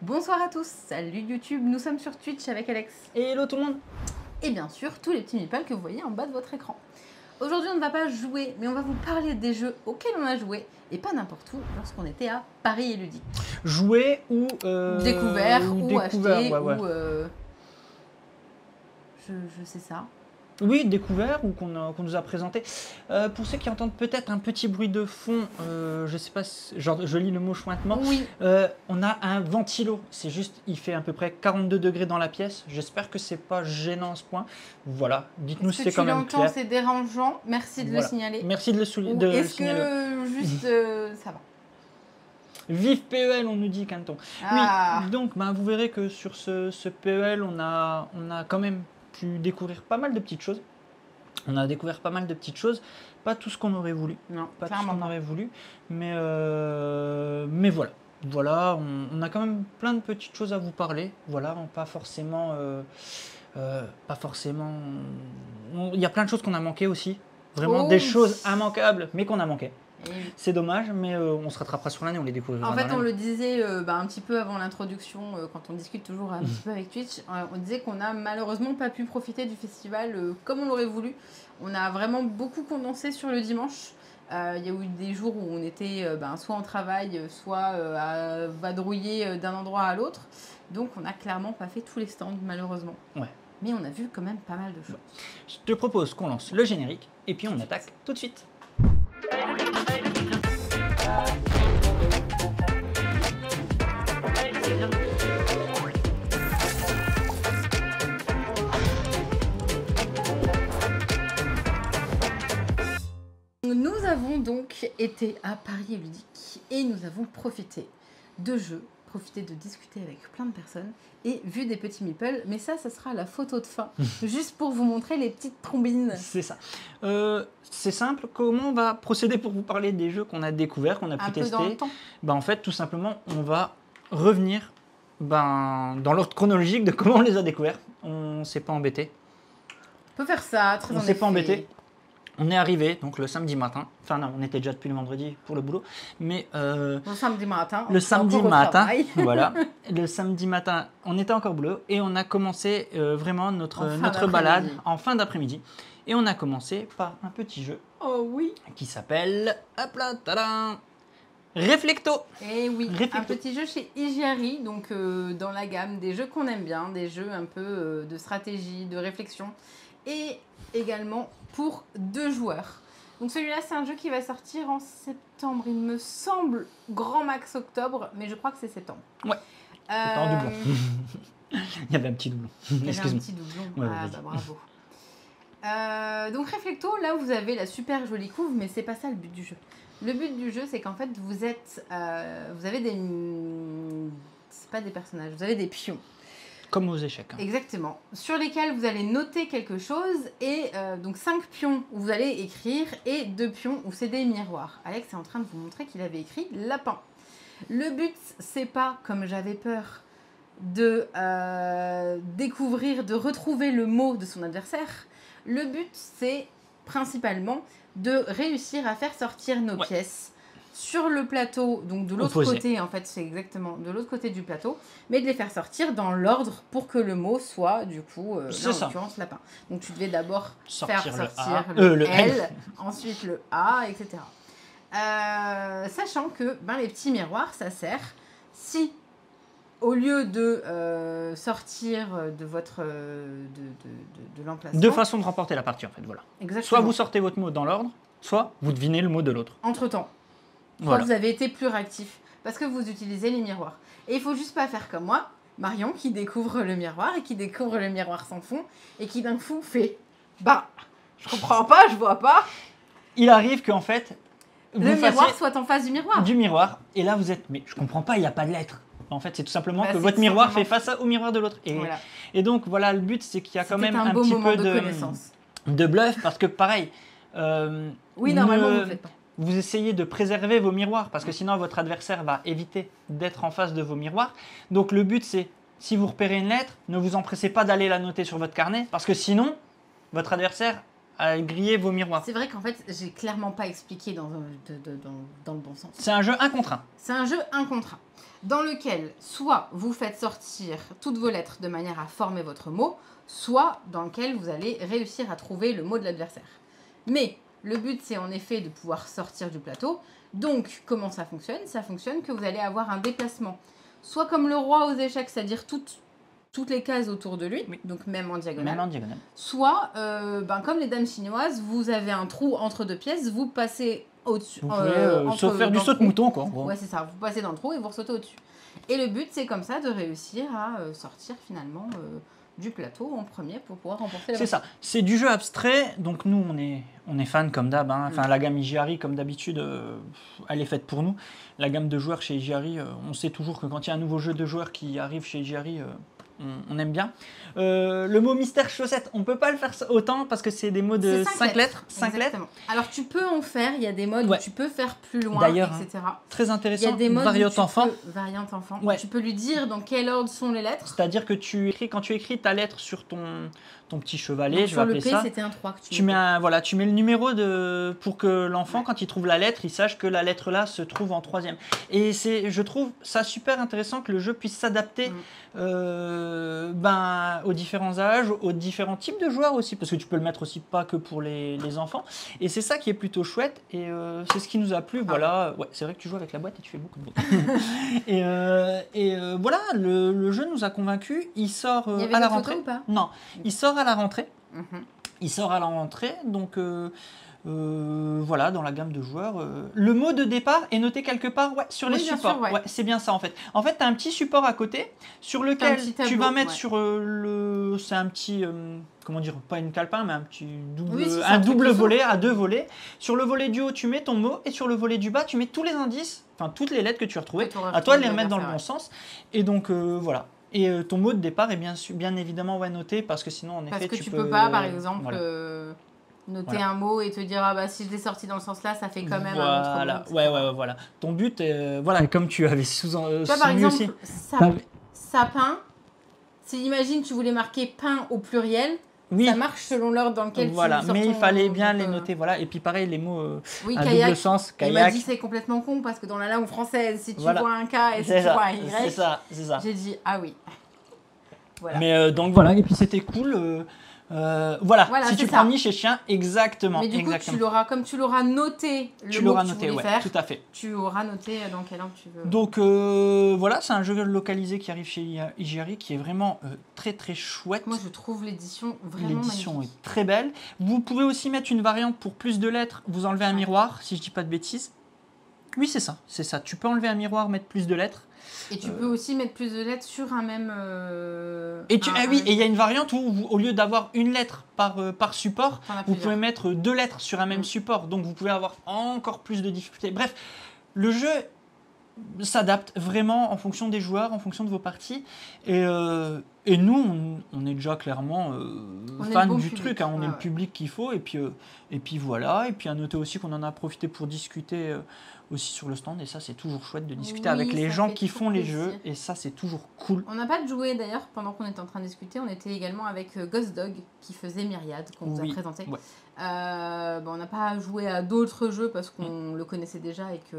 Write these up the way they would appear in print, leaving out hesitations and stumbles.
Bonsoir à tous, salut YouTube, nous sommes sur Twitch avec Alex. Et hello tout le monde. Et bien sûr, tous les petits meeples que vous voyez en bas de votre écran. Aujourd'hui, on ne va pas jouer, mais on va vous parler des jeux auxquels on a joué, et pas n'importe où, lorsqu'on était à Paris et Ludique. Jouer ou Découvert, ou acheté, ouais. ou... Je sais ça. Oui, découvert ou qu'on nous a présenté. Pour ceux qui entendent peut-être un petit bruit de fond, je sais pas, genre je lis le mot chointement. Oui. On a un ventilo. C'est juste, il fait à peu près 42 degrés dans la pièce. J'espère que c'est pas gênant à ce point. Voilà, dites-nous si c'est quand même clair. Est-ce que tu l'entends, c'est dérangeant. Merci de le signaler. Merci de le signaler. Est-ce que juste ça va? Vive PEL, on nous dit, Canton. Ah. Oui, donc vous verrez que sur ce PEL, on a quand même pu découvrir pas mal de petites choses. On a découvert pas mal de petites choses, pas tout ce qu'on aurait voulu. Non, pas tout ce qu'on aurait voulu, mais voilà. Voilà, on a quand même plein de petites choses à vous parler. Voilà, pas forcément. Il y a plein de choses qu'on a manqué aussi. Vraiment des choses immanquables, mais qu'on a manqué. C'est dommage, mais on se rattrapera sur l'année, on les découvrira. En fait, on le disait un petit peu avant l'introduction, quand on discute toujours un petit peu avec Twitch, on disait qu'on n'a malheureusement pas pu profiter du festival comme on l'aurait voulu. On a vraiment beaucoup condensé sur le dimanche. Il y a eu des jours où on était soit en travail, soit à vadrouiller d'un endroit à l'autre. Donc, on n'a clairement pas fait tous les stands, malheureusement. Ouais. Mais on a vu quand même pas mal de choses. Je te propose qu'on lance le générique et puis on attaque tout de suite. Nous avons donc été à Paris et Ludique et nous avons profité de jeux, profité de discuter avec plein de personnes et vu des petits meeples. Mais ça sera la photo de fin, juste pour vous montrer les petites trombines. C'est ça. C'est simple. Comment on va procéder pour vous parler des jeux qu'on a découverts, qu'on a pu tester? Dans le temps. En fait, tout simplement, on va revenir dans l'ordre chronologique de comment on les a découverts. On ne s'est pas embêté. On peut faire ça, très en effet. On ne s'est pas embêté. On est arrivé donc le samedi matin. Enfin non, on était déjà depuis le vendredi pour le boulot, mais le samedi matin. Le samedi matin, voilà. Le samedi matin, on était encore au boulot et on a commencé vraiment notre balade en fin d'après-midi. Et on a commencé par un petit jeu. Oh oui. Qui s'appelle, hop là, tadam, Reflecto. Et oui, Reflecto. Un petit jeu chez Igiari, donc dans la gamme des jeux qu'on aime bien, des jeux un peu de stratégie, de réflexion, et également pour 2 joueurs. Donc celui-là, c'est un jeu qui va sortir en septembre, il me semble, grand max octobre, mais je crois que c'est septembre. Ouais, c'était en doublon. Il y avait un petit doublon. Il y avait un petit doublon, ouais, bravo. Donc Reflecto, là vous avez la super jolie couve, mais c'est pas ça le but du jeu. Le but du jeu, c'est qu'en fait vous avez des... C'est pas des personnages, vous avez des pions. Comme aux échecs. Hein. Exactement. Sur lesquels vous allez noter quelque chose et donc 5 pions où vous allez écrire et 2 pions où c'est des miroirs. Alex est en train de vous montrer qu'il avait écrit lapin. Le but, c'est pas, comme j'avais peur, de découvrir, de retrouver le mot de son adversaire. Le but, c'est principalement de réussir à faire sortir nos pièces sur le plateau, donc de l'autre côté, en fait, c'est exactement de l'autre côté du plateau, mais de les faire sortir dans l'ordre pour que le mot soit, du coup, en l'occurrence, lapin. Donc tu devais d'abord faire sortir le L, ensuite le A, etc. Sachant que les petits miroirs, ça sert si, au lieu de sortir de votre de l'emplacement... 2 façons de remporter la partie, en fait, voilà. Exactement. Soit vous sortez votre mot dans l'ordre, soit vous devinez le mot de l'autre. Entre-temps. Soit vous avez été plus réactif, parce que vous utilisez les miroirs. Et il faut juste pas faire comme moi, Marion, qui découvre le miroir, et qui découvre le miroir sans fond, et qui d'un coup fait « je comprends pas, je vois pas ». Il arrive qu'en fait... le miroir soit en face du miroir. Du miroir, et là vous êtes « mais je comprends pas, il n'y a pas de lettre ». En fait, c'est tout simplement que votre miroir fait face au miroir de l'autre. Et donc, voilà, le but, c'est qu'il y a quand même un petit peu de bluff, parce que pareil... oui, normalement, vous ne le faites pas. Vous essayez de préserver vos miroirs, parce que sinon, votre adversaire va éviter d'être en face de vos miroirs. Donc, le but, c'est, si vous repérez une lettre, ne vous empressez pas d'aller la noter sur votre carnet, parce que sinon, votre adversaire à griller vos miroirs. C'est vrai qu'en fait, j'ai clairement pas expliqué dans le bon sens. C'est un jeu 1 contre 1. C'est un jeu 1 contre 1, dans lequel soit vous faites sortir toutes vos lettres de manière à former votre mot, soit dans lequel vous allez réussir à trouver le mot de l'adversaire. Mais le but, c'est en effet de pouvoir sortir du plateau. Donc, comment ça fonctionne? Ça fonctionne que vous allez avoir un déplacement, soit comme le roi aux échecs, c'est-à-dire toutes les cases autour de lui, donc même en diagonale. Soit, comme les dames chinoises, vous avez un trou entre deux pièces, vous passez au-dessus. Vous pouvez faire du saut de mouton, quoi. Ouais, c'est ça. Vous passez dans le trou et vous sautez au-dessus. Et le but, c'est comme ça de réussir à sortir finalement du plateau en premier pour pouvoir remporter la partie. C'est ça. C'est du jeu abstrait. Donc nous, on est fans comme d'hab. Hein. Enfin, la gamme Ijari, comme d'habitude, elle est faite pour nous. La gamme de joueurs chez Ijari, on sait toujours que quand il y a un nouveau jeu de joueurs qui arrive chez Ijari, on aime bien. Le mot mystère chaussette, on peut pas le faire autant parce que c'est des mots de 5 lettres. 5 lettres. Alors tu peux en faire, il y a des modes où tu peux faire plus loin, etc. Très intéressant. Il y a des modes variante enfant. Variante enfant. Tu peux lui dire dans quel ordre sont les lettres. C'est-à-dire que quand tu écris ta lettre sur ton petit chevalet, donc, je vais appeler ça. Sur le P, c'était un 3 que tu mets tu mets le numéro pour que l'enfant, quand il trouve la lettre, il sache que la lettre là se trouve en 3e. Et je trouve ça super intéressant que le jeu puisse s'adapter aux différents âges, aux différents types de joueurs aussi, parce que tu peux le mettre aussi pas que pour les enfants. Et c'est ça qui est plutôt chouette, et c'est ce qui nous a plu. Voilà, c'est vrai que tu joues avec la boîte et tu fais beaucoup de bruit. Voilà, le jeu nous a convaincus. Il sort à la rentrée. Ou pas? Non, il sort à la rentrée. Il sort à la rentrée, donc voilà, dans la gamme de joueurs. Le mot de départ est noté quelque part sur les supports. Sûr, c'est bien ça en fait. En fait, tu as un petit support à côté sur lequel tu vas mettre sur le... C'est un petit... comment dire, pas une calepin, mais un petit double volet à 2 volets. Sur le volet du haut, tu mets ton mot, et sur le volet du bas, tu mets tous les indices, enfin toutes les lettres que tu as retrouvées. À toi de les remettre dans le bon sens. Et donc voilà. Et ton mot de départ est bien évidemment noté, parce que sinon en effet parce que tu peux pas par exemple noter un mot et te dire si je l'ai sorti dans le sens là, ça fait quand même un autre mot. Voilà. Ton but est comme tu avais sous-entendu par exemple aussi. Sapin, si imagine tu voulais marquer pain au pluriel. Ça marche selon l'ordre dans lequel tu sors mais il fallait bien les noter. Voilà. Et puis pareil, les mots à kayak, double sens. Kayak. Il m'a dit c'est complètement con parce que dans la langue française, si tu vois un K et si tu vois un Y, c'est ça. J'ai dit ah oui. Voilà. Mais donc voilà, et puis c'était cool. Voilà, si tu prends niche et chien, exactement. Mais du coup, comme tu l'auras noté, tout à fait. Tu auras noté dans quelle langue tu veux. Donc voilà, c'est un jeu localisé qui arrive chez Ijari qui est vraiment très très chouette. Moi, je trouve l'édition vraiment magnifique. L'édition est très belle. Vous pouvez aussi mettre une variante pour plus de lettres. Vous enlevez un miroir, si je dis pas de bêtises. Oui, c'est ça. Tu peux enlever un miroir, mettre plus de lettres. Et tu peux aussi mettre plus de lettres sur un même... et il y a une variante où, au lieu d'avoir une lettre par support, vous pouvez mettre 2 lettres sur un même support. Donc, vous pouvez avoir encore plus de difficultés. Bref, le jeu s'adapte vraiment en fonction des joueurs, en fonction de vos parties. Et nous, on est déjà clairement fans du truc. Hein, on est le public qu'il faut. Et puis voilà. Et puis à noter aussi qu'on en a profité pour discuter aussi sur le stand. Et ça, c'est toujours chouette de discuter avec les gens qui font les jeux. Et ça, c'est toujours cool. On n'a pas joué d'ailleurs pendant qu'on était en train de discuter. On était également avec Ghost Dog qui faisait Myriade, qu'on vous a présenté. Ouais. On n'a pas joué à d'autres jeux parce qu'on le connaissait déjà et que,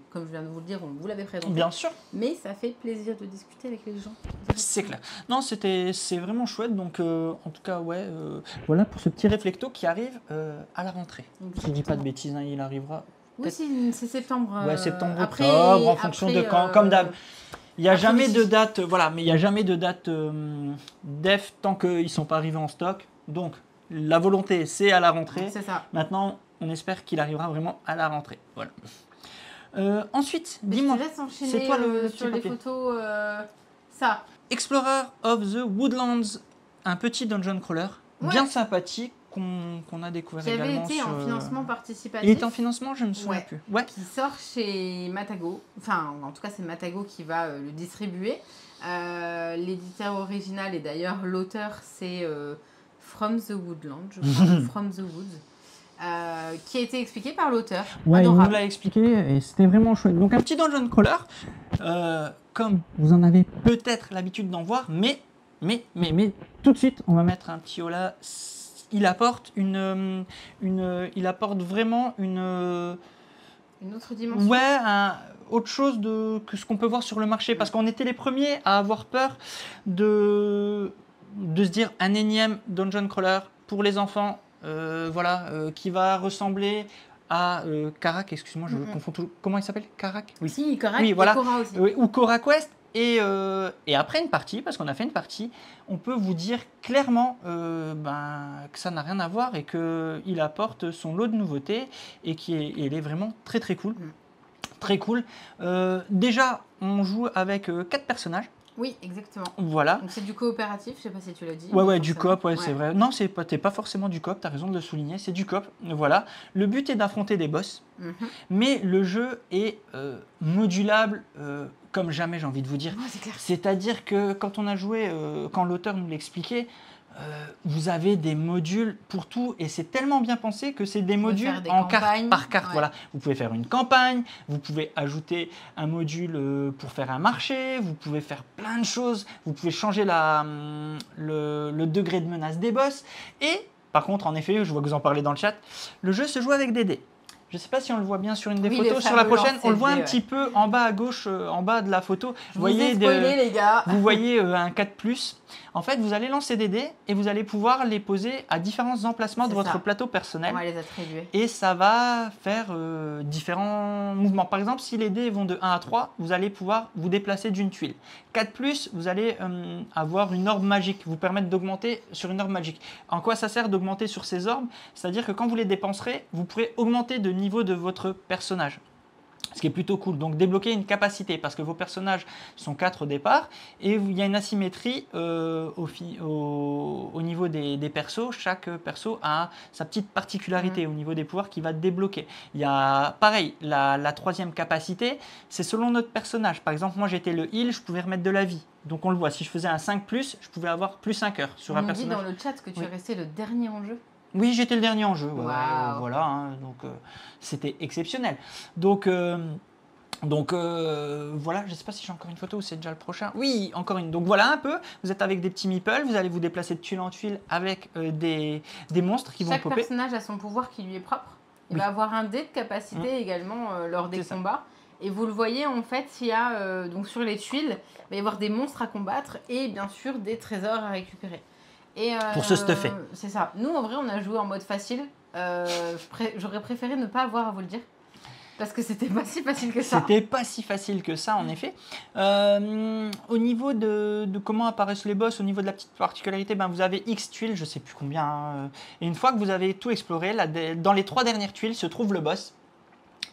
comme je viens de vous le dire, on vous l'avait présenté. Bien sûr. Mais ça fait plaisir de discuter avec les gens. C'est clair. Non, c'est vraiment chouette. Donc, en tout cas, voilà pour ce petit réflecto qui arrive à la rentrée. Si je ne dis pas de bêtises, hein, il arrivera. Oui, c'est septembre. Septembre, octobre, en fonction de quand. Comme d'hab. Il n'y a jamais de date, mais il n'y a jamais de date def tant qu'ils ne sont pas arrivés en stock. Donc, la volonté, c'est à la rentrée. C'est ça. Maintenant, on espère qu'il arrivera vraiment à la rentrée. Voilà. Ensuite, dis-moi, c'est toi le sur les photos. Ça. Explorer of the Woodlands, un petit dungeon crawler bien sympathique qu'on a découvert qui également. Qui avait été en financement participatif. Il était en financement, je ne me souviens plus. Ouais. Qui sort chez Matago. Enfin, en tout cas, c'est Matago qui va le distribuer. L'éditeur original et d'ailleurs l'auteur, c'est From the Woodland, je crois. From the Woods. Qui a été expliqué par l'auteur. Ouais, il nous l'a expliqué et c'était vraiment chouette. Donc un petit dungeon crawler, comme vous en avez peut-être l'habitude d'en voir, mais tout de suite, on va mettre un petit holà. il apporte il apporte vraiment une autre dimension. Ouais, autre chose que ce qu'on peut voir sur le marché. Parce qu'on était les premiers à avoir peur de se dire un énième dungeon crawler pour les enfants, qui va ressembler à Karak, excuse-moi, je confonds tout. Comment il s'appelle? Karak? Oui. Si, Karak oui, voilà. et Cora aussi. Ou Cora Quest. Et après une partie, parce qu'on a fait une partie, on peut vous dire clairement que ça n'a rien à voir et qu'il apporte son lot de nouveautés et il est vraiment très très cool. Très cool. Déjà, on joue avec 4 personnages. Oui, exactement. Voilà. Donc c'est du coopératif, je sais pas si tu l'as dit. Ouais, du coop, c'est vrai. Non, t'es pas forcément du coop, t'as raison de le souligner, c'est du coop. Voilà. Le but est d'affronter des boss, mais le jeu est modulable comme jamais, j'ai envie de vous dire. C'est-à-dire que quand on a joué, quand l'auteur nous l'expliquait, vous avez des modules pour tout et c'est tellement bien pensé que c'est des modules en carte par carte. Ouais. Voilà. Vous pouvez faire une campagne, vous pouvez ajouter un module pour faire un marché, vous pouvez faire plein de choses, vous pouvez changer le degré de menace des boss. Et par contre, en effet, je vois que vous en parlez dans le chat, le jeu se joue avec des dés. Je ne sais pas si on le voit bien sur une des photos. Sur la prochaine, on le voit un petit peu en bas à gauche, en bas de la photo. Vous voyez les gars. Vous voyez un 4+. En fait, vous allez lancer des dés et vous allez pouvoir les poser à différents emplacements de votre plateau personnel. On va les attribuer. Et ça va faire différents mouvements. Par exemple, si les dés vont de 1 à 3, vous allez pouvoir vous déplacer d'une tuile. 4+, vous allez avoir une orbe magique, vous permettre d'augmenter sur une orbe magique. En quoi ça sert d'augmenter sur ces orbes? C'est-à-dire que quand vous les dépenserez, vous pourrez augmenter de niveau de votre personnage. Ce qui est plutôt cool. Donc débloquer une capacité parce que vos personnages sont 4 au départ et il y a une asymétrie au niveau des persos. Chaque perso a sa petite particularité au niveau des pouvoirs qu'il va débloquer. Il y a pareil, la troisième capacité, c'est selon notre personnage. Par exemple, moi j'étais le heal, je pouvais remettre de la vie. Donc on le voit, si je faisais un 5+, je pouvais avoir plus un cœur sur un personnage. On nous dit dans le chat que tu es resté le dernier en jeu. Oui, j'étais le dernier en jeu. Wow. Voilà, hein, donc c'était exceptionnel. Donc voilà, je ne sais pas si j'ai encore une photo ou c'est déjà le prochain. Oui, encore une. Donc voilà un peu, vous êtes avec des petits meeples, vous allez vous déplacer de tuile en tuile avec des monstres qui vont popper. Chaque personnage a son pouvoir qui lui est propre. Il va avoir un dé de capacité également lors des combats. Et vous le voyez en fait, il y a donc sur les tuiles, il va y avoir des monstres à combattre et bien sûr des trésors à récupérer. Et pour se stuffer. C'est ça. Nous, en vrai, on a joué en mode facile. J'aurais préféré ne pas avoir à vous le dire. Parce que c'était pas si facile que ça. C'était pas si facile que ça, en effet. Au niveau de comment apparaissent les boss, au niveau de la petite particularité, vous avez X tuiles, je sais plus combien. Et une fois que vous avez tout exploré, dans les 3 dernières tuiles se trouve le boss.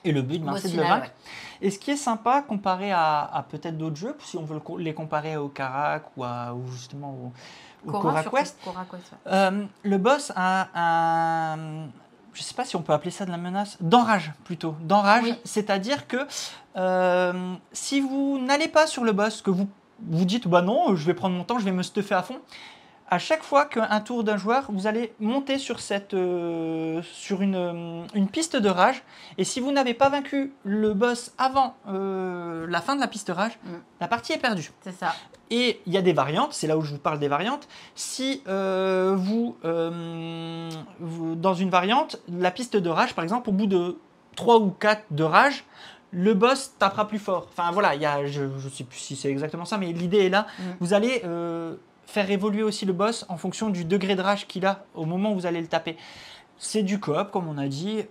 Et le but, c'est de le vaincre. Ouais. Et ce qui est sympa, comparé à peut-être d'autres jeux, si on veut les comparer au Karak ou justement au Cora Quest, le boss a un... Je ne sais pas si on peut appeler ça de la menace, d'enrage plutôt. D'enrage, c'est-à-dire que si vous n'allez pas sur le boss, que vous dites, non, je vais prendre mon temps, je vais me stuffer à fond, à chaque fois qu'un tour d'un joueur, vous allez monter sur une piste de rage. Et si vous n'avez pas vaincu le boss avant la fin de la piste de rage, la partie est perdue. C'est ça. Et il y a des variantes, c'est là où je vous parle des variantes. Si dans une variante, la piste de rage, par exemple, au bout de 3 ou 4 de rage, le boss tapera plus fort. Enfin voilà, je ne sais plus si c'est exactement ça, mais l'idée est là. Vous allez... faire évoluer aussi le boss en fonction du degré de rage qu'il a au moment où vous allez le taper. C'est du coop, comme on a dit,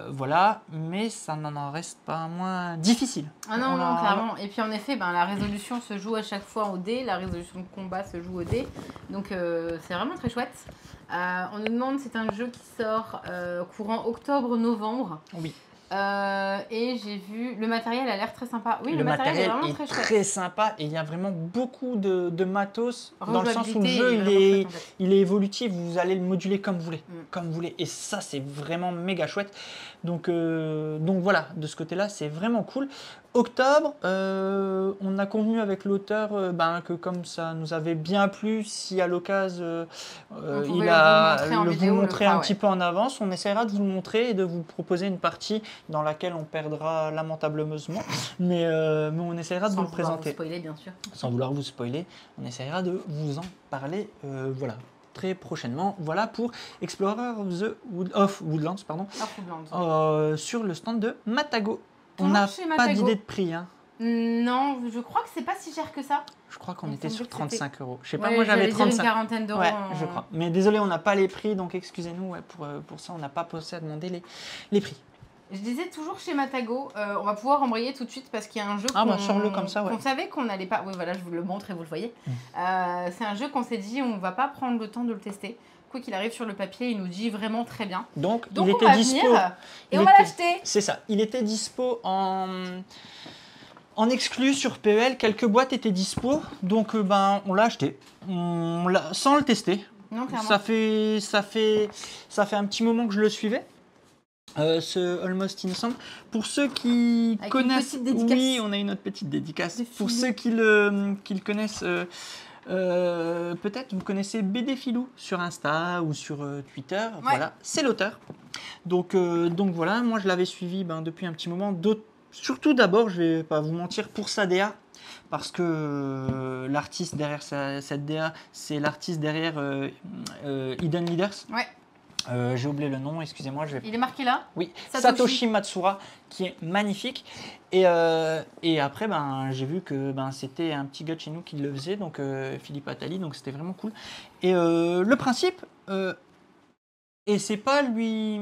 voilà, mais ça n'en reste pas moins difficile. Ah non, clairement. Et puis en effet, la résolution se joue à chaque fois au dé, la résolution de combat se joue au dé, donc c'est vraiment très chouette. On nous demande, c'est un jeu qui sort courant octobre-novembre. Oui. Et j'ai vu, le matériel a l'air très sympa. Oui, le matériel est vraiment très chouette. Très sympa et il y a vraiment beaucoup de matos dans le sens où le jeu il est évolutif, vous allez le moduler comme vous voulez, et ça c'est vraiment méga chouette. Donc voilà, de ce côté-là c'est vraiment cool. Octobre, on a convenu avec l'auteur que comme ça nous avait bien plu, si à l'occasion il a vous montrer un petit peu en avance, on essaiera de vous le montrer et de vous proposer une partie dans laquelle on perdra lamentablement, mais on essaiera de vous le présenter. Sans vouloir vous spoiler, bien sûr. Sans vouloir vous spoiler, on essaiera de vous en parler, voilà. très prochainement. Voilà pour Explorer of Woodlands, pardon, sur le stand de Matago. On n'a pas d'idée de prix. Hein. Non, je crois que c'est pas si cher que ça. Je crois qu'on était sur 35 €. Je sais pas, moi j'avais 35. Une quarantaine d'euros. Ouais, je crois. Mais désolé, on n'a pas les prix, donc excusez-nous pour ça, on n'a pas pensé à demander les prix. Je disais toujours chez Matago, on va pouvoir embrayer tout de suite parce qu'il y a un jeu sors-le comme ça, on savait qu'on n'allait pas... Oui, voilà, je vous le montre et vous le voyez. C'est un jeu qu'on s'est dit, on va pas prendre le temps de le tester. Quoi qu'il arrive sur le papier, il nous dit vraiment très bien. Donc il était dispo. Et on va l'acheter. C'est ça, il était dispo en exclu sur PEL, quelques boîtes étaient dispo, donc on l'a acheté sans le tester. Non, ça fait un petit moment que je le suivais. Ce Almost Innocent. Pour ceux qui connaissent, oui, on a une autre petite dédicace. Pour ceux qui le connaissent, peut-être vous connaissez BD Filou sur Insta ou sur Twitter. Ouais. Voilà, c'est l'auteur. Donc voilà, moi je l'avais suivi depuis un petit moment. Surtout d'abord, je vais pas vous mentir, pour sa DA, parce que l'artiste derrière cette DA, c'est l'artiste derrière Hidden Leaders. Ouais. J'ai oublié le nom, excusez-moi. Il est marqué là? Oui, Satoshi Matsura, qui est magnifique. Et après, j'ai vu que c'était un petit gars de chez nous qui le faisait, donc Philippe Attali, donc c'était vraiment cool. Et le principe... Et c'est pas lui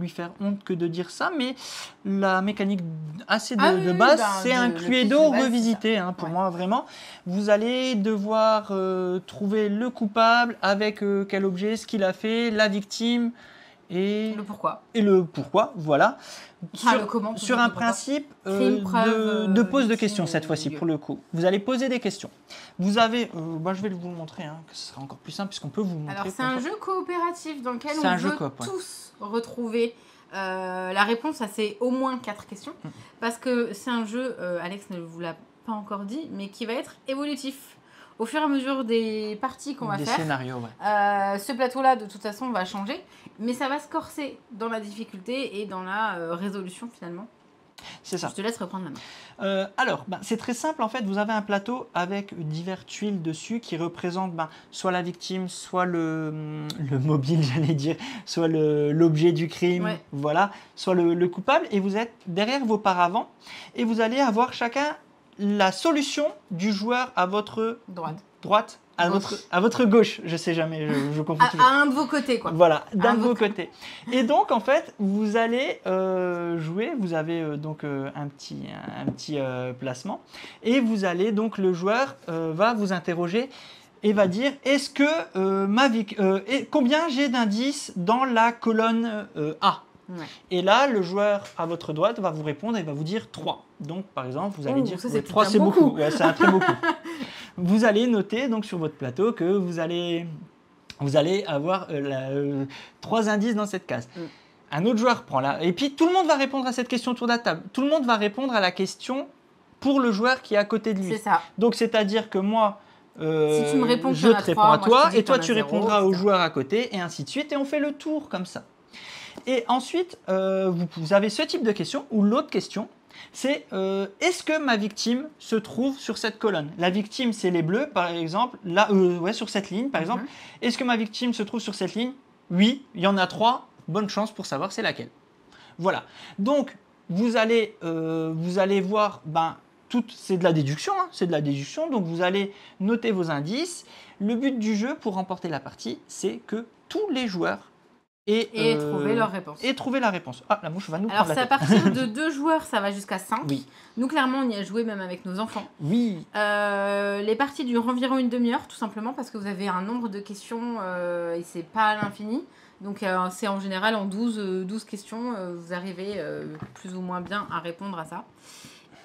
faire honte que de dire ça, mais la mécanique assez de base, c'est un Cluedo revisité, pour moi vraiment. Vous allez devoir trouver le coupable avec quel objet, ce qu'il a fait, la victime et le pourquoi, voilà. Sur un principe de pose de questions cette fois-ci pour le coup. Vous allez poser des questions. Vous avez, je vais vous le montrer, que ce sera encore plus simple puisqu'on peut vous montrer. Alors c'est un jeu coopératif dans lequel on veut tous retrouver la réponse à ces au moins 4 questions. Parce que c'est un jeu, Alex ne vous l'a pas encore dit, mais qui va être évolutif. Au fur et à mesure des parties qu'on va faire, scénarios, ce plateau-là, de toute façon, va changer. Mais ça va se corser dans la difficulté et dans la résolution, finalement. C'est ça. Je te laisse reprendre la main. Alors, c'est très simple. En fait, vous avez un plateau avec divers tuiles dessus qui représentent soit la victime, soit le mobile, j'allais dire, soit l'objet du crime, voilà, soit le coupable. Et vous êtes derrière vos paravents et vous allez avoir chacun la solution du joueur à votre droite, à votre gauche, je sais jamais, je confonds toujours. À un de vos côtés, quoi. Voilà, d'un de vos côtés. Et donc, en fait, vous allez jouer, vous avez donc un petit placement, et vous allez, donc, le joueur va vous interroger et va dire, est-ce que combien j'ai d'indices dans la colonne A ? Ouais. Et là, le joueur à votre droite va vous répondre et va vous dire 3. Donc, par exemple, vous allez dire 3, c'est beaucoup. Ouais, c'est un très beaucoup. Vous allez noter donc sur votre plateau que vous allez avoir 3 indices dans cette case. Un autre joueur prend là. Et puis, tout le monde va répondre à cette question autour de la table. Tout le monde va répondre à la question pour le joueur qui est à côté de lui. C'est ça. Donc, c'est-à-dire que moi, si tu me réponds je te réponds à toi et toi, tu répondras au joueur à côté et ainsi de suite. Et on fait le tour comme ça. Et ensuite, vous avez ce type de question ou l'autre question, c'est est-ce que ma victime se trouve sur cette colonne? La victime, c'est les bleus, par exemple, là, sur cette ligne, par exemple. Est-ce que ma victime se trouve sur cette ligne? Oui, il y en a 3. Bonne chance pour savoir c'est laquelle. Voilà. Donc, vous allez voir, c'est de la déduction, c'est de la déduction. Donc, vous allez noter vos indices. Le but du jeu pour remporter la partie, c'est que tous les joueurs et trouver leur réponse. Et trouver la réponse. Ah, la mouche va nous prendre la tête. Alors, c'est à partir de 2 joueurs, ça va jusqu'à 5. Oui. Nous, clairement, on y a joué même avec nos enfants. Oui. Les parties durent environ une demi-heure, tout simplement, parce que vous avez un nombre de questions et c'est pas à l'infini. Donc, c'est en général en 12 questions, vous arrivez plus ou moins bien à répondre à ça.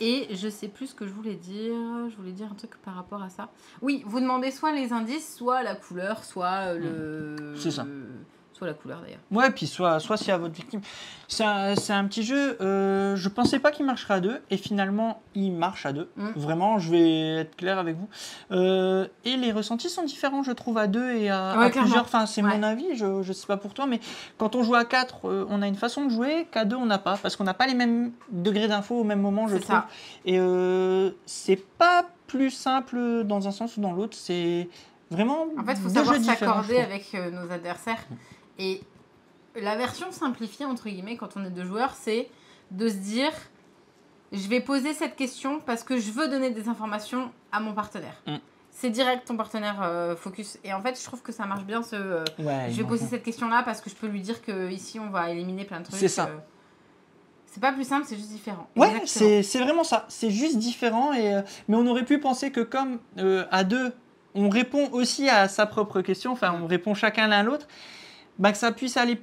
Et je sais plus ce que je voulais dire. Je voulais dire un truc par rapport à ça. Oui, vous demandez soit les indices, soit la couleur, soit le... C'est ça. La couleur d'ailleurs. Ouais, puis soit c'est à votre victime. C'est un petit jeu, je pensais pas qu'il marcherait à 2 et finalement il marche à 2. Vraiment, je vais être clair avec vous. Et les ressentis sont différents, je trouve, à 2 et à plusieurs. Enfin, c'est mon avis, je sais pas pour toi, mais quand on joue à 4, on a une façon de jouer qu'à 2 on n'a pas, parce qu'on n'a pas les mêmes degrés d'infos au même moment, je trouve. Et c'est pas plus simple dans un sens ou dans l'autre, c'est Vraiment, en fait, il faut savoir s'accorder avec nos adversaires. Et la version simplifiée, entre guillemets, quand on est 2 joueurs, c'est de se dire, je vais poser cette question parce que je veux donner des informations à mon partenaire. C'est direct, ton partenaire focus. Et en fait, je trouve que ça marche bien, je vais poser cette question-là parce que je peux lui dire qu'ici, on va éliminer plein de trucs. C'est ça. C'est pas plus simple, c'est juste différent. Ouais, c'est vraiment ça. C'est juste différent. Mais on aurait pu penser que comme à 2, on répond aussi à sa propre question, enfin, on répond chacun l'un l'autre, que ça puisse aller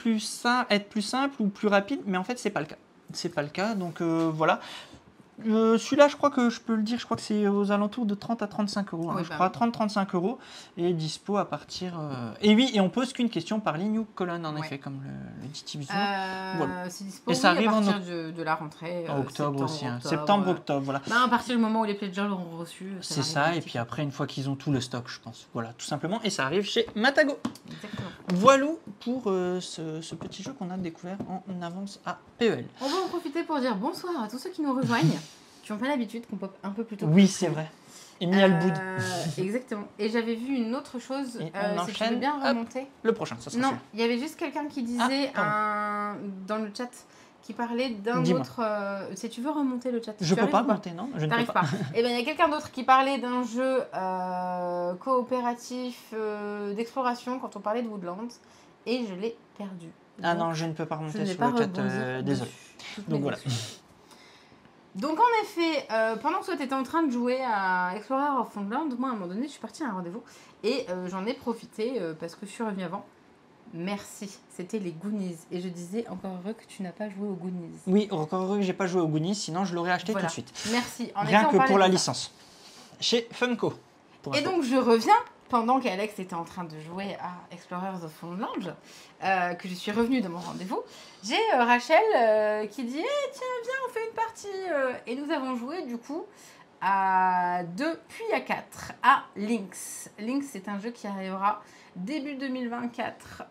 être plus simple ou plus rapide. Mais en fait, c'est pas le cas. C'est pas le cas. Donc voilà. Celui-là, je crois que je peux le dire, je crois que c'est aux alentours de 30 à 35 euros. Je crois 30-35 euros et dispo à partir. Et oui, et on pose qu'une question par ligne ou colonne, en effet, comme le dit Tiburon. Voilà. C'est dispo et ça arrive à partir de la rentrée. En octobre aussi. Septembre-octobre, voilà. À partir du moment où les pledgers l'auront reçu. C'est ça, et puis après, une fois qu'ils ont tout le stock, je pense. Voilà, tout simplement. Et ça arrive chez Matago. Exactement. Voilà pour ce petit jeu qu'on a découvert en avance à PEL. On va en profiter pour dire bonsoir à tous ceux qui nous rejoignent. Qui n'ont pas l'habitude qu'on pop un peu plus tôt. Oui, c'est vrai. Emilia Alboud. Exactement. Et j'avais vu une autre chose. Si tu veux bien remonter. Le prochain, ça sera Non, il y avait juste quelqu'un qui disait dans le chat qui parlait d'un autre. Si tu veux remonter le chat. Je ne peux pas remonter, non. Je ne peux pas. Eh bien, il y a quelqu'un d'autre qui parlait d'un jeu coopératif d'exploration quand on parlait de Woodlands. Et je l'ai perdu. Ah non, je ne peux pas remonter sur le chat. Désolé. Donc voilà. Donc en effet, pendant que toi tu étais en train de jouer à Explorer of Wonderland, moi à un moment donné je suis partie à un rendez-vous et j'en ai profité parce que je suis revenue avant. Merci, c'était les Goonies. Et je disais encore heureux que tu n'as pas joué aux Goonies. Oui, encore heureux que j'ai pas joué aux Goonies, sinon je l'aurais acheté tout de suite. Merci. Rien que pour la licence. Chez Funko. Et donc je reviens pendant qu'Alex était en train de jouer à Explorers of Wonderland, que je suis revenue de mon rendez-vous, j'ai Rachel qui dit tiens, viens, on fait une partie. Et nous avons joué du coup à 2 puis à 4 à Lynx. Lynx, c'est un jeu qui arrivera début 2024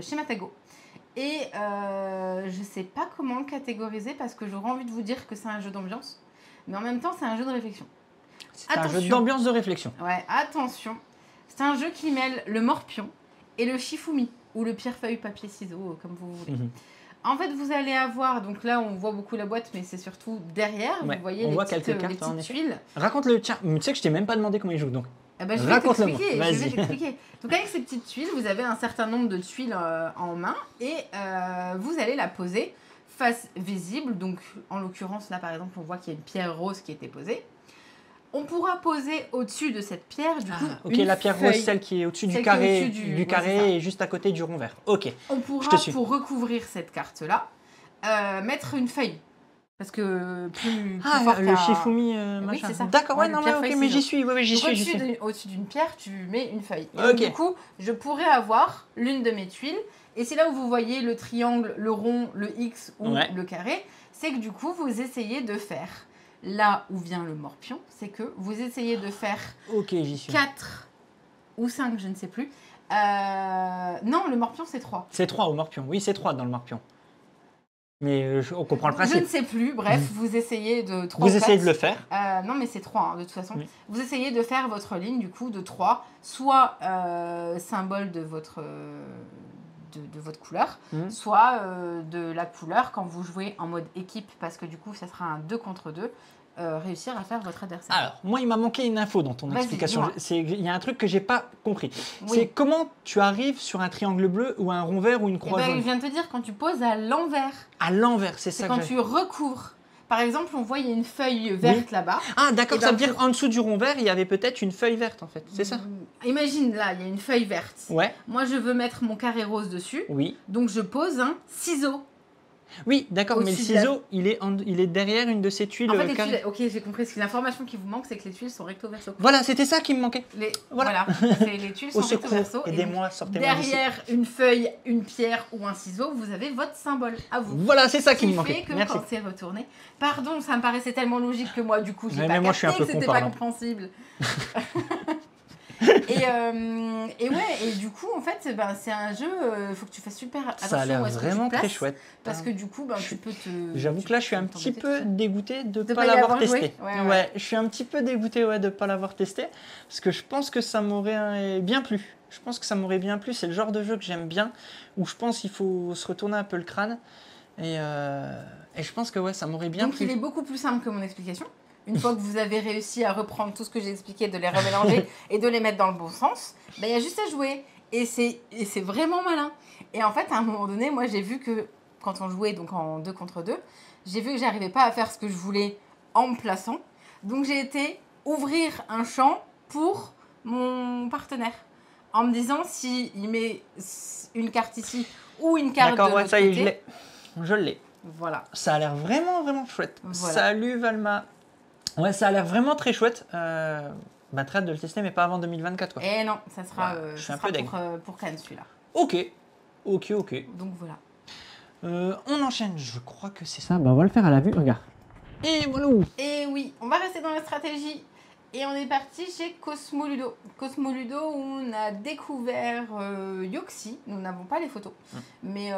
chez Matago. Et je ne sais pas comment le catégoriser parce que j'aurais envie de vous dire que c'est un jeu d'ambiance, mais en même temps, c'est un jeu de réflexion. C'est un jeu d'ambiance de réflexion. Ouais, attention. C'est un jeu qui mêle le morpion et le shifumi, ou le pierre-feuille-papier-ciseaux, comme vous voulez. En fait, vous allez avoir, donc là, on voit beaucoup la boîte, mais c'est surtout derrière, vous voyez les petites tuiles. Raconte-le, tiens, tu sais que je t'ai même pas demandé comment il joue, donc. Je vais t'expliquer. Donc avec ces petites tuiles, vous avez un certain nombre de tuiles en main, et vous allez la poser face visible. Donc, en l'occurrence, là, par exemple, on voit qu'il y a une pierre rose qui a été posée. On pourra poser au-dessus de cette pierre, du coup, la pierre rose, celle qui est au-dessus du carré, et juste à côté du rond vert. Ok. On pourra, pour recouvrir cette carte-là, mettre une feuille. Parce que plus fort le shifumi, machin. Oui, c'est ça. D'accord, mais j'y suis. Au-dessus d'une pierre, tu mets une feuille. Et donc, du coup, je pourrais avoir l'une de mes tuiles. Et c'est là où vous voyez le triangle, le rond, le X ou le carré. C'est que du coup, vous essayez de faire... Là où vient le morpion, c'est que vous essayez de faire 4 ou 5, je ne sais plus. Non, le morpion, c'est 3. C'est 3 au morpion. Oui, c'est 3 dans le morpion. Mais on comprend le principe. Je ne sais plus. Bref, vous essayez de 3. Vous essayez de le faire. Non, mais c'est 3, de toute façon. Oui. Vous essayez de faire votre ligne, du coup, de 3. Soit symbole de votre couleur, soit de la couleur quand vous jouez en mode équipe, parce que du coup, ça sera un 2 contre 2. Réussir à faire votre adversaire. Alors, moi, il m'a manqué une info dans ton explication. Il y a un truc que j'ai pas compris. Oui. C'est comment tu arrives sur un triangle bleu ou un rond vert ou une croix jaune. Je viens de te dire, quand tu poses à l'envers. À l'envers, c'est ça. Quand tu recouvres. Par exemple, on voit il y a une feuille verte là-bas. Ah d'accord, ça veut dire qu'en dessous du rond vert, il y avait peut-être une feuille verte en fait, c'est ça? Imagine là, il y a une feuille verte. Ouais. Moi, je veux mettre mon carré rose dessus. Oui. Donc, je pose un ciseau. Oui, d'accord, mais le ciseau, il est derrière une de ces tuiles. En fait, les tuiles, ok, j'ai compris. L'information qui vous manque, c'est que les tuiles sont recto-verso. Voilà, c'était ça qui me manquait. Voilà. Les tuiles sont recto-verso. Aidez-moi, sortez-moi d'ici. Derrière une feuille, une pierre ou un ciseau, vous avez votre symbole à vous. Voilà, c'est ça qui me manquait. Fait que Merci. Quand c'est retourné. Pardon, ça me paraissait tellement logique que moi, du coup, j'ai pas capté que c'était pas compréhensible. Et ouais, et du coup, en fait, ben, c'est un jeu, il faut que tu fasses super attention. Ça a l'air vraiment très chouette. Parce que du coup, ben, tu peux te... J'avoue que là, je suis un petit peu dégoûté de ne pas l'avoir testé. Ouais, je suis un petit peu dégoûté de ne pas l'avoir testé. Parce que je pense que ça m'aurait bien plu. Je pense que ça m'aurait bien plu. C'est le genre de jeu que j'aime bien. Où je pense qu'il faut se retourner un peu le crâne. Et je pense que ouais, ça m'aurait bien plu. Donc, il est beaucoup plus simple que mon explication. Une fois que vous avez réussi à reprendre tout ce que j'ai expliqué, de les remélanger et de les mettre dans le bon sens, ben, il y a juste à jouer. Et c'est vraiment malin. Et en fait, à un moment donné, moi, j'ai vu que quand on jouait donc en 2 contre 2, j'ai vu que j'arrivais pas à faire ce que je voulais en me plaçant. Donc, j'ai été ouvrir un champ pour mon partenaire. En me disant, s'il met une carte ici ou une carte de l'autre côté... D'accord, ça y est, je l'ai. Voilà. Ça a l'air vraiment, vraiment chouette. Voilà. Salut Valma. Ouais, ça a l'air vraiment très chouette. Très hâte de le tester, mais pas avant 2024. Quoi. Eh non, ça sera, je suis un peu pour Cannes celui-là. Ok. Donc voilà. On enchaîne, je crois que c'est ça. Bah, on va le faire à la vue, regarde. Et voilà. Et oui, on va rester dans la stratégie. Et on est parti chez Cosmoludo. Cosmoludo, où on a découvert Yoxi. Nous n'avons pas les photos. Mais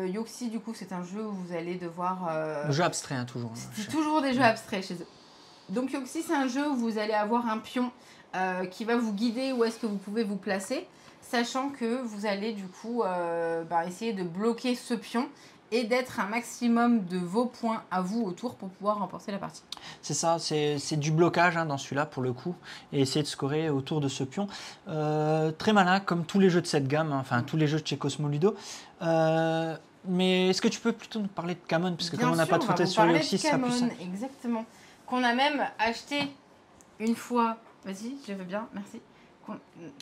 Yoxi, du coup, c'est un jeu où vous allez devoir... Jeu abstrait, hein, toujours. C'est toujours des jeux abstraits chez eux. Donc Yoxi, c'est un jeu où vous allez avoir un pion qui va vous guider où est-ce que vous pouvez vous placer, sachant que vous allez du coup essayer de bloquer ce pion et d'être un maximum de vos points à vous autour pour pouvoir remporter la partie. C'est ça, c'est du blocage dans celui-là pour le coup, et essayer de scorer autour de ce pion. Très malin, comme tous les jeux de cette gamme, enfin tous les jeux de chez Cosmoludo. Mais est-ce que tu peux plutôt nous parler de Camon, parce que comme on n'a pas de photos sur Yoxi, ça sera plus simple. Exactement. Qu'on a même acheté une fois. Vas-y, je veux bien, merci.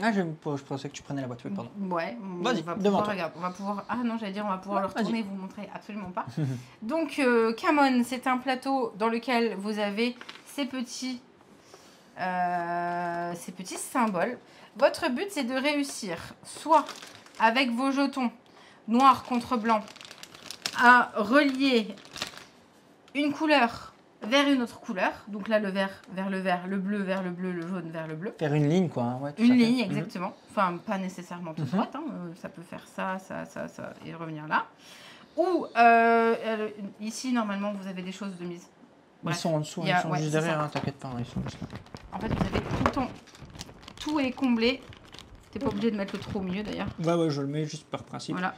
Je pensais que tu prenais la boîte. Pardon. Ouais, vas-y, regarde, on va pouvoir. Ah non, j'allais dire, on va pouvoir le retourner et vous montrer absolument pas. Donc, Camon, c'est un plateau dans lequel vous avez ces petits symboles. Votre but, c'est de réussir, soit avec vos jetons noir contre blanc, à relier une couleur vers une autre couleur. Donc là, le vert vers le vert, le bleu vers le bleu, le jaune vers le bleu. Faire une ligne, quoi. Hein, ouais, une ligne, exactement. Enfin, pas nécessairement toute droite. Hein. Ça peut faire ça, et revenir là. Ou, ici, normalement, vous avez des choses de mise. Bref, ils sont en dessous, ils sont juste derrière, hein, t'inquiète pas, ils sont juste là. En fait, vous avez tout le temps, tout est comblé. T'es pas obligé de mettre le trou au milieu, d'ailleurs. Ouais, je le mets juste par principe. Voilà.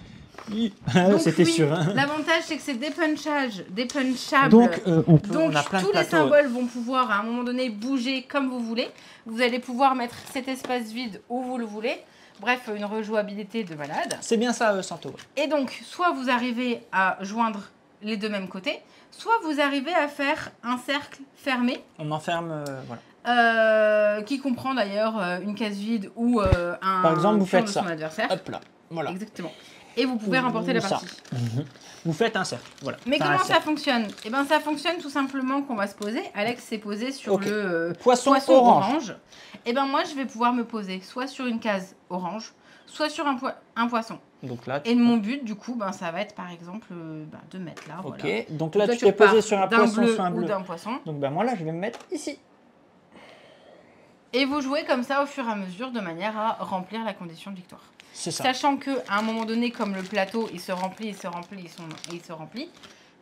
C'était sûr. Hein. L'avantage, c'est que c'est dépunchable. Donc, on a plein de tous les symboles vont pouvoir, à un moment donné, bouger comme vous voulez. Vous allez pouvoir mettre cet espace vide où vous le voulez. Bref, une rejouabilité de malade. C'est bien ça, Santo. Ouais. Et donc, soit vous arrivez à joindre les deux mêmes côtés, soit vous arrivez à faire un cercle fermé. On enferme, qui comprend d'ailleurs une case vide ou un Par exemple, vous faites de ça. son adversaire. Hop là, voilà. Exactement. Et vous pouvez remporter la partie. Vous faites un cercle, voilà. Mais comment ça fonctionne? Eh bien, ça fonctionne tout simplement qu'on va se poser. Alex s'est posé sur le poisson orange. Eh bien, moi, je vais pouvoir me poser soit sur une case orange, soit sur un poisson. Donc là, et mon but, du coup, ça va être par exemple de mettre là. Ok, voilà. donc là, tu t'es posé sur un poisson, sur un bleu. Ou d'un poisson. Donc moi, là, je vais me mettre ici. Et vous jouez comme ça au fur et à mesure de manière à remplir la condition de victoire. C'est ça. Sachant qu'à un moment donné, comme le plateau, il se remplit,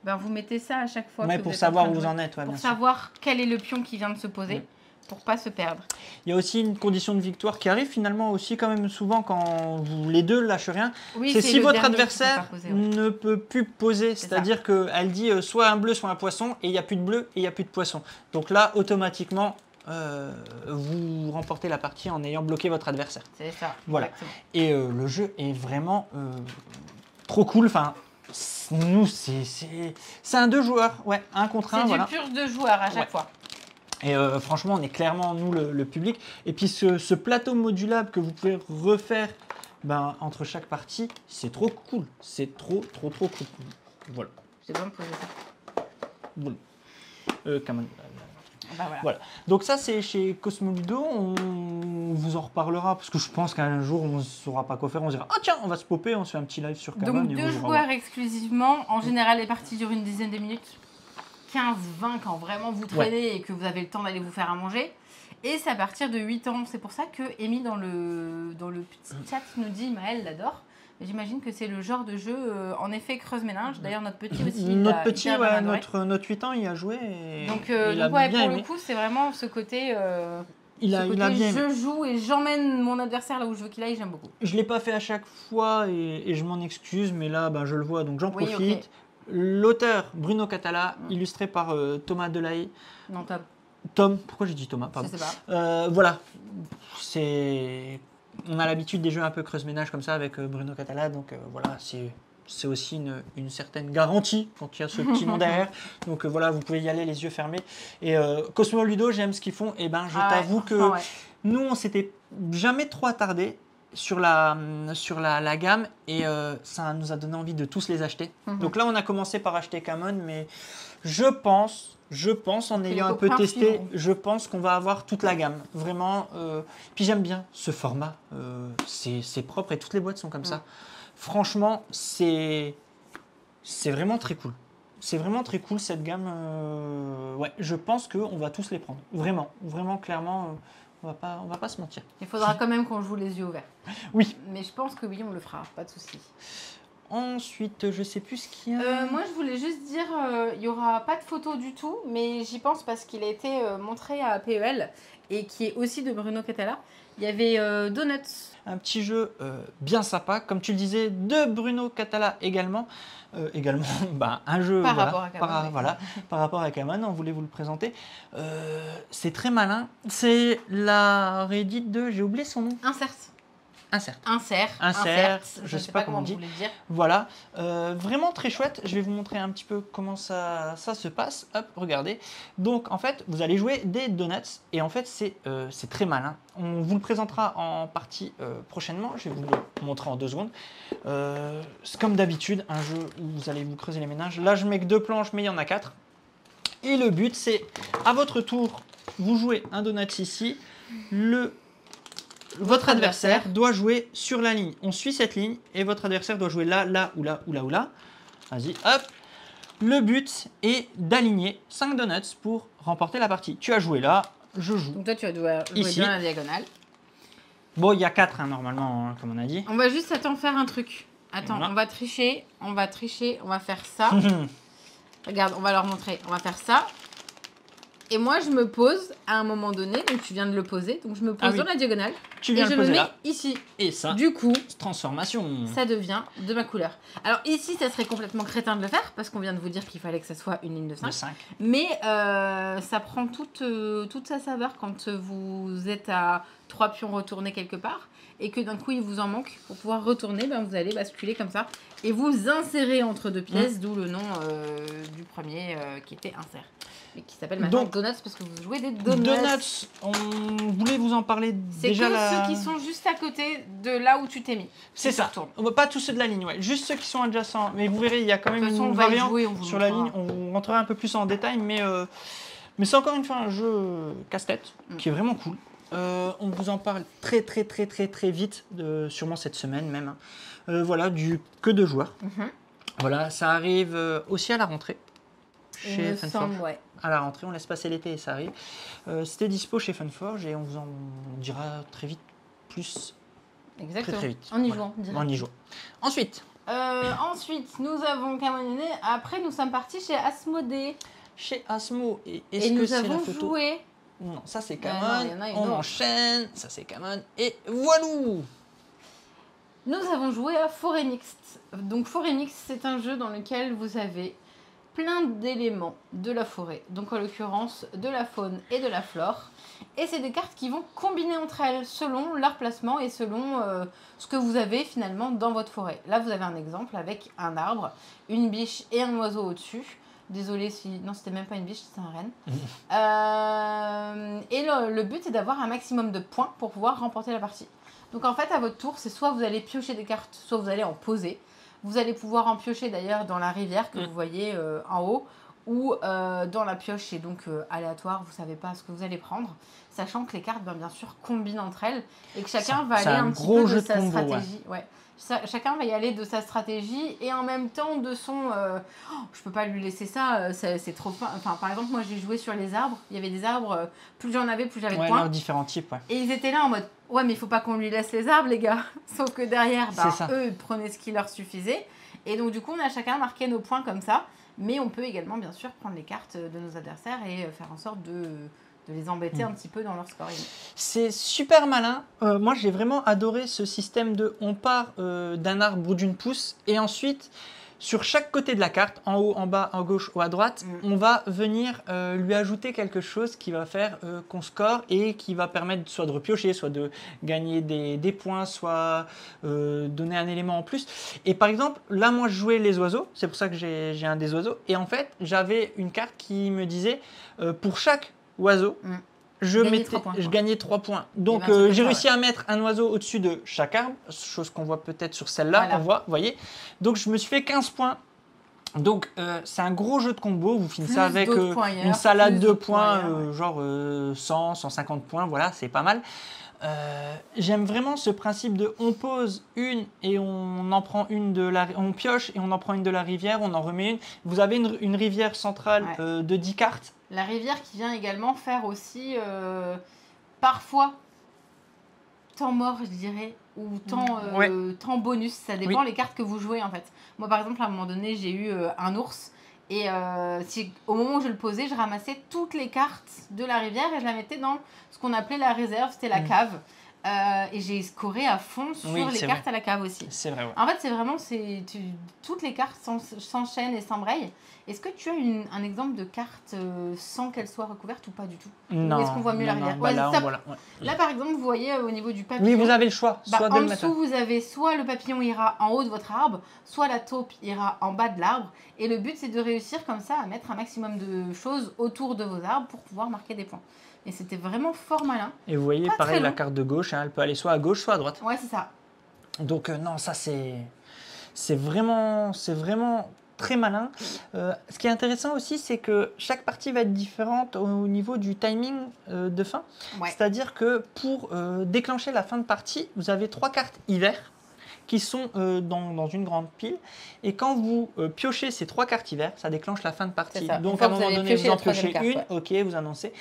vous mettez ça à chaque fois. Pour savoir où vous en êtes. Pour savoir quel est le pion qui vient de se poser, pour pas se perdre. Il y a aussi une condition de victoire qui arrive finalement aussi quand même souvent quand vous les deux lâchent rien. Oui, c'est si votre adversaire ne peut plus poser. C'est-à-dire qu'elle dit soit un bleu, soit un poisson, et il n'y a plus de bleu et il n'y a plus de poisson. Donc là, automatiquement... vous remportez la partie en ayant bloqué votre adversaire. C'est ça. Voilà. Exactement. Et le jeu est vraiment trop cool. Enfin, nous, c'est un 2 joueurs. Ouais, un contre un. C'est du pur 2 joueurs à chaque fois. Et franchement, on est clairement, nous, le public. Et puis, ce plateau modulable que vous pouvez refaire entre chaque partie, c'est trop cool. C'est trop cool. Voilà. Je vais pas me poser ça. Voilà. Voilà. Donc ça, c'est chez Cosmoludo. On vous en reparlera parce que je pense qu'un jour, on ne saura pas quoi faire. On se dira, oh tiens, on va se popper, on se fait un petit live sur Camon. Donc 2 joueurs exclusivement. En général, les parties durent une dizaine de minutes. 15-20 quand vraiment vous traînez et que vous avez le temps d'aller vous faire à manger. Et c'est à partir de 8 ans. C'est pour ça que Amy, dans le petit chat, nous dit Maëlle l'adore. J'imagine que c'est le genre de jeu, en effet, creuse-ménage. D'ailleurs, notre petit aussi. Notre petit, notre 8 ans, il a joué. Et donc ouais, pour le coup, c'est vraiment ce côté... il a bien je joue et j'emmène mon adversaire là où je veux qu'il aille, j'aime beaucoup. Je ne l'ai pas fait à chaque fois et je m'en excuse, mais là, je le vois, donc j'en profite. Okay. L'auteur, Bruno Catala, illustré par Thomas Delahaye. Non, Tom. Tom, pourquoi j'ai dit Thomas? Pardon. Je sais pas. Voilà, on a l'habitude des jeux un peu creuse-ménage comme ça avec Bruno Catala, donc voilà, c'est aussi une certaine garantie quand il y a ce petit nom derrière. Donc voilà, vous pouvez y aller les yeux fermés. Et Cosmo Ludo, j'aime ce qu'ils font. Et je t'avoue que nous, on s'était jamais trop attardé sur la gamme et ça nous a donné envie de tous les acheter. Donc là, on a commencé par acheter Camon, mais je pense, en ayant un peu testé, je pense qu'on va avoir toute la gamme. Vraiment. Puis j'aime bien ce format. C'est propre et toutes les boîtes sont comme ça. Franchement, c'est vraiment très cool. C'est vraiment très cool cette gamme. Ouais, je pense qu'on va tous les prendre. Vraiment, clairement, on va pas se mentir. Il faudra quand même qu'on joue les yeux ouverts. Oui. Mais je pense que oui, on le fera, pas de souci. Ensuite, je sais plus ce qu'il y a. Moi, je voulais juste dire, il n'y aura pas de photo du tout, mais j'y pense parce qu'il a été montré à PEL et qui est aussi de Bruno Catala. Il y avait Donuts. Un petit jeu bien sympa, comme tu le disais, de Bruno Catala également. Un jeu par rapport à Camon. Par rapport à Camon, on voulait vous le présenter. C'est très malin. C'est la Reddit de... J'ai oublié son nom. Insert, je sais pas comment on dit. Dire. Voilà, vraiment très chouette. Je vais vous montrer un petit peu comment ça se passe. Hop, regardez. Donc en fait, vous allez jouer des donuts et en fait c'est très malin. On vous le présentera en partie prochainement. Je vais vous le montrer en 2 secondes. C'est comme d'habitude un jeu où vous allez vous creuser les méninges. Là, je mets que 2 planches, mais il y en a 4. Et le but, c'est à votre tour, vous jouez un donut ici. Votre adversaire doit jouer sur la ligne. On suit cette ligne et votre adversaire doit jouer là, là ou là ou là ou là. Vas-y, hop. Le but est d'aligner 5 donuts pour remporter la partie. Tu as joué là, je joue. Donc toi, tu vas jouer dans la diagonale. Bon, il y a 4 normalement, comme on a dit. On va juste faire un truc. Attends, voilà. On va tricher, on va faire ça. Regarde, on va leur montrer. On va faire ça. Et moi, je me pose à un moment donné, donc tu viens de le poser, donc je me pose dans la diagonale. Tu viens et je le mets là. Ici. Et ça, du coup, transformation. Ça devient de ma couleur. Alors ici, ça serait complètement crétin de le faire, parce qu'on vient de vous dire qu'il fallait que ça soit une ligne de 5. Mais ça prend toute sa saveur quand vous êtes à 3 pions retournés quelque part, et que d'un coup, il vous en manque. Pour pouvoir retourner, vous allez basculer comme ça, et vous insérer entre 2 pièces, d'où le nom du premier qui était insert. Et qui s'appelle maintenant Donuts parce que vous jouez des donuts. Donuts, on voulait vous en parler déjà. C'est que ceux qui sont juste à côté de là où tu t'es mis. C'est ça. Pas tous ceux de la ligne, juste ceux qui sont adjacents. Mais vous verrez, il y a quand même une variante sur la ligne. On rentrera un peu plus en détail, mais c'est encore une fois un jeu casse-tête qui est vraiment cool. On vous en parle très vite, sûrement cette semaine même. Voilà, du que 2 joueurs. Voilà, ça arrive aussi à la rentrée. Chez Funforge. À la rentrée, on laisse passer l'été et ça arrive. C'était dispo chez Funforge et on vous en dira très vite plus. Exactement. Très vite. En y jouant. Ensuite. Nous avons Camoné. Après, nous sommes partis chez Asmodée. Chez Asmo. Et nous avons joué. Non, ça c'est Camon. On enchaîne. Ça c'est Camon. Et voilà. Nous avons joué à Forêt Mixte. Donc Forêt Mixte, c'est un jeu dans lequel vous avez plein d'éléments de la forêt, donc en l'occurrence de la faune et de la flore, et c'est des cartes qui vont combiner entre elles selon leur placement et selon ce que vous avez finalement dans votre forêt. Là vous avez un exemple avec un arbre, une biche et un oiseau au-dessus. Désolée si... Non, c'était même pas une biche, c'était un renne. Et le but est d'avoir un maximum de points pour pouvoir remporter la partie. Donc en fait à votre tour, c'est soit vous allez piocher des cartes, soit vous allez en poser. Vous allez pouvoir en piocher d'ailleurs dans la rivière que vous voyez en haut, ou dans la pioche, c'est donc aléatoire, vous savez pas ce que vous allez prendre, sachant que les cartes, bien sûr, combinent entre elles et que chacun va aller un petit peu de sa stratégie. Ouais. Chacun va y aller de sa stratégie et en même temps de son... je peux pas lui laisser ça, c'est trop fin. Enfin, par exemple, moi, j'ai joué sur les arbres. Il y avait des arbres, plus j'en avais, plus j'avais de points. Différents types, Et ils étaient là en mode, ouais, mais il faut pas qu'on lui laisse les arbres, les gars. Sauf que derrière, eux, ils prenaient ce qui leur suffisait. Et donc, du coup, on a chacun marqué nos points comme ça. Mais on peut également, bien sûr, prendre les cartes de nos adversaires et faire en sorte de les embêter un petit peu dans leur scoring. C'est super malin. Moi, j'ai vraiment adoré ce système de on part d'un arbre ou d'une pousse et ensuite, sur chaque côté de la carte, en haut, en bas, en gauche ou à droite, on va venir lui ajouter quelque chose qui va faire qu'on score et qui va permettre soit de repiocher, soit de gagner des points, soit donner un élément en plus. Et par exemple, là, moi, je jouais les oiseaux. C'est pour ça que j'ai un des oiseaux. Et en fait, j'avais une carte qui me disait pour chaque oiseau, je gagnais 3 points. Donc, j'ai réussi à mettre un oiseau au-dessus de chaque arbre, chose qu'on voit peut-être sur celle-là, on voit, voyez. Donc, je me suis fait 15 points. Donc, c'est un gros jeu de combo. Vous finissez avec une salade de points, genre 100, 150 points. Voilà, c'est pas mal. J'aime vraiment ce principe de on pose une et on en prend une on pioche et on en prend une de la rivière, on en remet une. Vous avez une rivière centrale de 10 cartes. La rivière qui vient également faire aussi parfois temps mort, je dirais, ou temps bonus. Ça dépend les cartes que vous jouez en fait. Moi par exemple, à un moment donné, j'ai eu un ours. Et au moment où je le posais, je ramassais toutes les cartes de la rivière et je la mettais dans ce qu'on appelait la réserve, c'était la cave. Et j'ai scoré à fond sur les cartes à la cave aussi. C'est vrai, En fait, c'est vraiment, toutes les cartes s'enchaînent et s'embrayent. Est-ce que tu as un exemple de carte sans qu'elle soit recouverte ou pas du tout? Non. Ou est-ce qu'on voit mieux la rivière? Là, par exemple, vous voyez au niveau du papillon. Oui, vous avez le choix. Soit en dessous, vous avez soit le papillon ira en haut de votre arbre, soit la taupe ira en bas de l'arbre. Et le but, c'est de réussir comme ça à mettre un maximum de choses autour de vos arbres pour pouvoir marquer des points. Et c'était vraiment fort malin. Et vous voyez, pareil, la carte de gauche, elle peut aller soit à gauche, soit à droite. Ouais, c'est ça. Donc, non, ça, c'est vraiment très malin. Ce qui est intéressant aussi, c'est que chaque partie va être différente au niveau du timing de fin. C'est-à-dire que pour déclencher la fin de partie, vous avez 3 cartes hiver qui sont dans une grande pile. Et quand vous piochez ces 3 cartes hiver, ça déclenche la fin de partie. Donc, à un moment donné, vous en piochez une, ok, vous annoncez.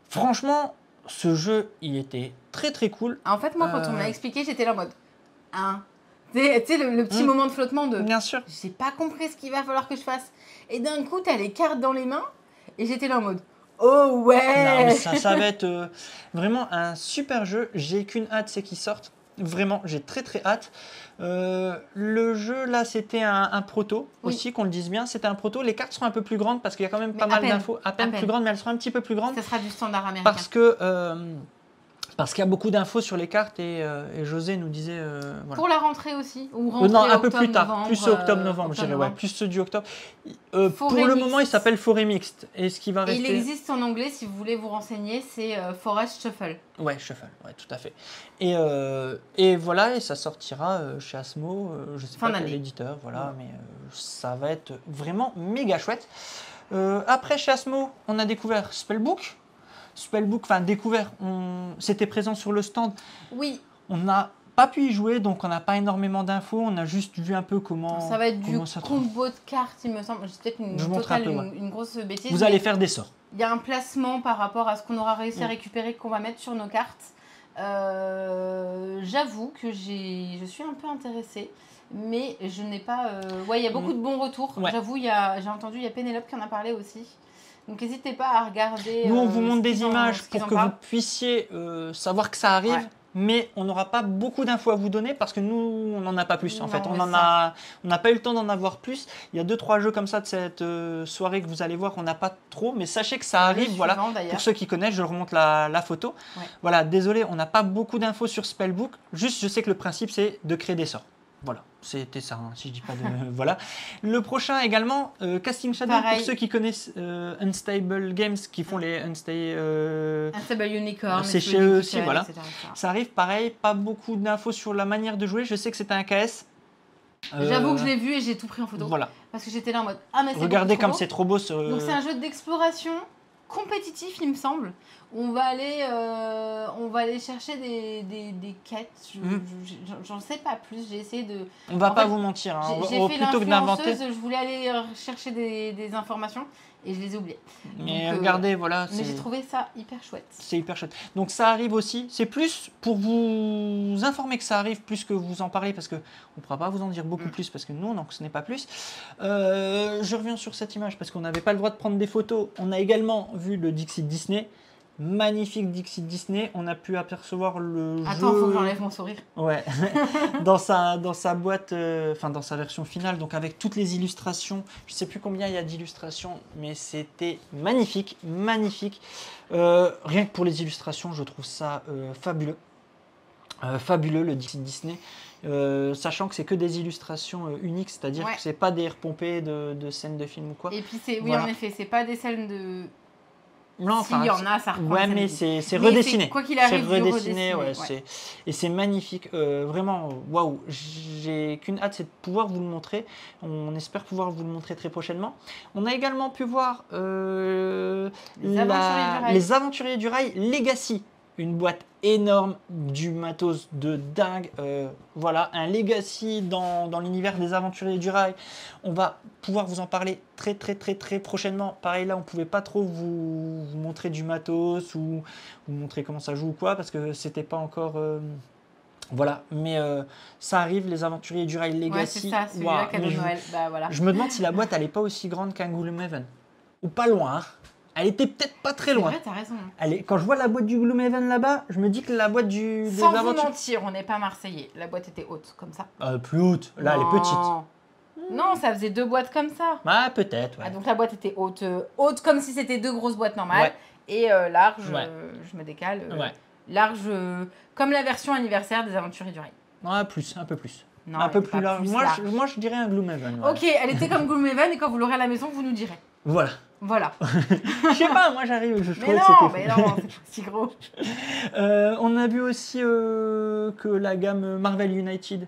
Franchement, ce jeu, il était très très cool. En fait, moi, quand on m'a expliqué, j'étais là en mode... Tu sais, le petit moment de flottement de... Bien sûr. J'ai pas compris ce qu'il va falloir que je fasse. Et d'un coup, t'as les cartes dans les mains. Et j'étais là en mode... Oh ouais. Non, mais ça va être vraiment un super jeu. J'ai qu'une hâte, c'est qu'il sorte. Vraiment, j'ai très très hâte. Le jeu, là, c'était un proto aussi, qu'on le dise bien. C'était un proto. Les cartes seront un peu plus grandes parce qu'il y a quand même pas mal d'infos. À peine plus grandes, mais elles seront un petit peu plus grandes. Ça sera du standard américain. Parce qu'il y a beaucoup d'infos sur les cartes et José nous disait... voilà. Pour la rentrée aussi ou rentrée non, un peu plus tard, novembre, plus octobre-novembre, je dirais, plus ceux du octobre. Pour le moment, il s'appelle Forêt Mixte. Et ce qui va rester... Il existe en anglais, si vous voulez vous renseigner, c'est Forest Shuffle. Ouais, Shuffle, ouais, tout à fait. Et voilà, et ça sortira chez Asmo, je sais pas quel éditeur, voilà, mais ça va être vraiment méga chouette. Après, chez Asmo, on a découvert Spellbook. Enfin découvert, c'était présent sur le stand. Oui. On n'a pas pu y jouer, donc on n'a pas énormément d'infos. On a juste vu un peu comment. Ça va être du combo de cartes, il me semble. C'est peut-être une grosse bêtise. Vous allez faire des sorts. Il y a un placement par rapport à ce qu'on aura réussi à récupérer, qu'on va mettre sur nos cartes. J'avoue que je suis un peu intéressée. Mais je n'ai pas... il y a beaucoup de bons retours. Ouais. J'avoue, j'ai entendu, il y a Pénélope qui en a parlé aussi. Donc n'hésitez pas à regarder. Nous, on vous montre des images pour que vous puissiez savoir que ça arrive, mais on n'aura pas beaucoup d'infos à vous donner parce que nous, on n'en a pas plus. En fait, on n'a pas eu le temps d'en avoir plus. Il y a 2-3 jeux comme ça de cette soirée que vous allez voir, on n'a pas trop, mais sachez que ça arrive. Voilà. Pour ceux qui connaissent, je remonte la photo. Ouais. Voilà, désolé, on n'a pas beaucoup d'infos sur Spellbook. Juste, je sais que le principe, c'est de créer des sorts. Voilà, c'était ça, hein, si je dis pas de... voilà. Le prochain également, Casting Shadow, pour ceux qui connaissent Unstable Games, qui font les Unstable Unicorn. C'est chez eux aussi, voilà. Ça arrive, pareil, pas beaucoup d'infos sur la manière de jouer. Je sais que c'était un KS. J'avoue que je l'ai vu et j'ai tout pris en photo. Voilà. Parce que j'étais là en mode ah mais c'est regardez comme c'est trop beau ce. Donc c'est un jeu d'exploration compétitif, il me semble. On va aller chercher des quêtes. J'en sais pas plus. J'ai essayé de. On va pas vous mentir. Hein. J'ai fait plutôt que d'inventer. Je voulais aller chercher des informations et je les ai oubliées. Mais donc, regardez, voilà. Mais j'ai trouvé ça hyper chouette. C'est hyper chouette. Donc ça arrive aussi. C'est plus pour vous informer que ça arrive, plus que vous en parler, parce qu'on ne pourra pas vous en dire beaucoup plus, parce que nous, donc ce n'est pas plus. Je reviens sur cette image, parce qu'on n'avait pas le droit de prendre des photos. On a également vu le Dixit Disney. Magnifique Dixit Disney. On a pu apercevoir le jeu... Attends, faut que j'enlève mon sourire. Ouais. dans sa boîte, enfin dans sa version finale, donc avec toutes les illustrations. Je sais plus combien il y a d'illustrations, mais c'était magnifique, magnifique. Rien que pour les illustrations, je trouve ça fabuleux. Fabuleux le Dixit Disney. Sachant que c'est que des illustrations uniques, c'est-à-dire que c'est pas des repompées de scènes de films ou quoi. Et puis oui, en effet, c'est pas des scènes de... Non, enfin, il y en a, ça reprend. Ouais, mais c'est redessiné. Quoi qu'il arrive, c'est redessiné, ouais. Et c'est magnifique. Vraiment, waouh. J'ai qu'une hâte, c'est de pouvoir vous le montrer. On espère pouvoir vous le montrer très prochainement. On a également pu voir les Aventuriers du Rail Legacy. Une boîte énorme, du matos de dingue. Voilà, un Legacy dans l'univers des Aventuriers du Rail. On va pouvoir vous en parler très prochainement. Pareil, là, on ne pouvait pas trop vous montrer du matos ou vous montrer comment ça joue ou quoi, parce que c'était pas encore... Voilà, mais ça arrive, les Aventuriers du Rail Legacy. Ouais, c'est ça, celui-là cadeau de Noël. Bah, voilà. Je me demande si la boîte, elle n'est pas aussi grande qu'un Gloomhaven. Ou pas loin, hein. Elle était peut-être pas très loin. C'est vrai, t'as raison. Quand je vois la boîte du Gloomhaven là-bas, je me dis que la boîte des Sans vous aventures... mentir, on n'est pas marseillais. La boîte était haute, comme ça. Plus haute. Là, elle est petite. Non, ça faisait 2 boîtes comme ça. Ah, peut-être, ouais. Ah, donc la boîte était haute. Haute comme si c'était 2 grosses boîtes normales. Ouais. Et large, je me décale. Large, comme la version anniversaire des Aventuriers du Rail. Ouais, plus, un peu plus. Non, un peu plus large. Moi, je dirais un Gloomhaven. Ok, elle était comme Gloomhaven et quand vous l'aurez à la maison, vous nous direz. Voilà. Je sais pas, moi j'arrive, je trouve que c'était fou. Mais non, c'est pas si gros. On a vu aussi que la gamme Marvel United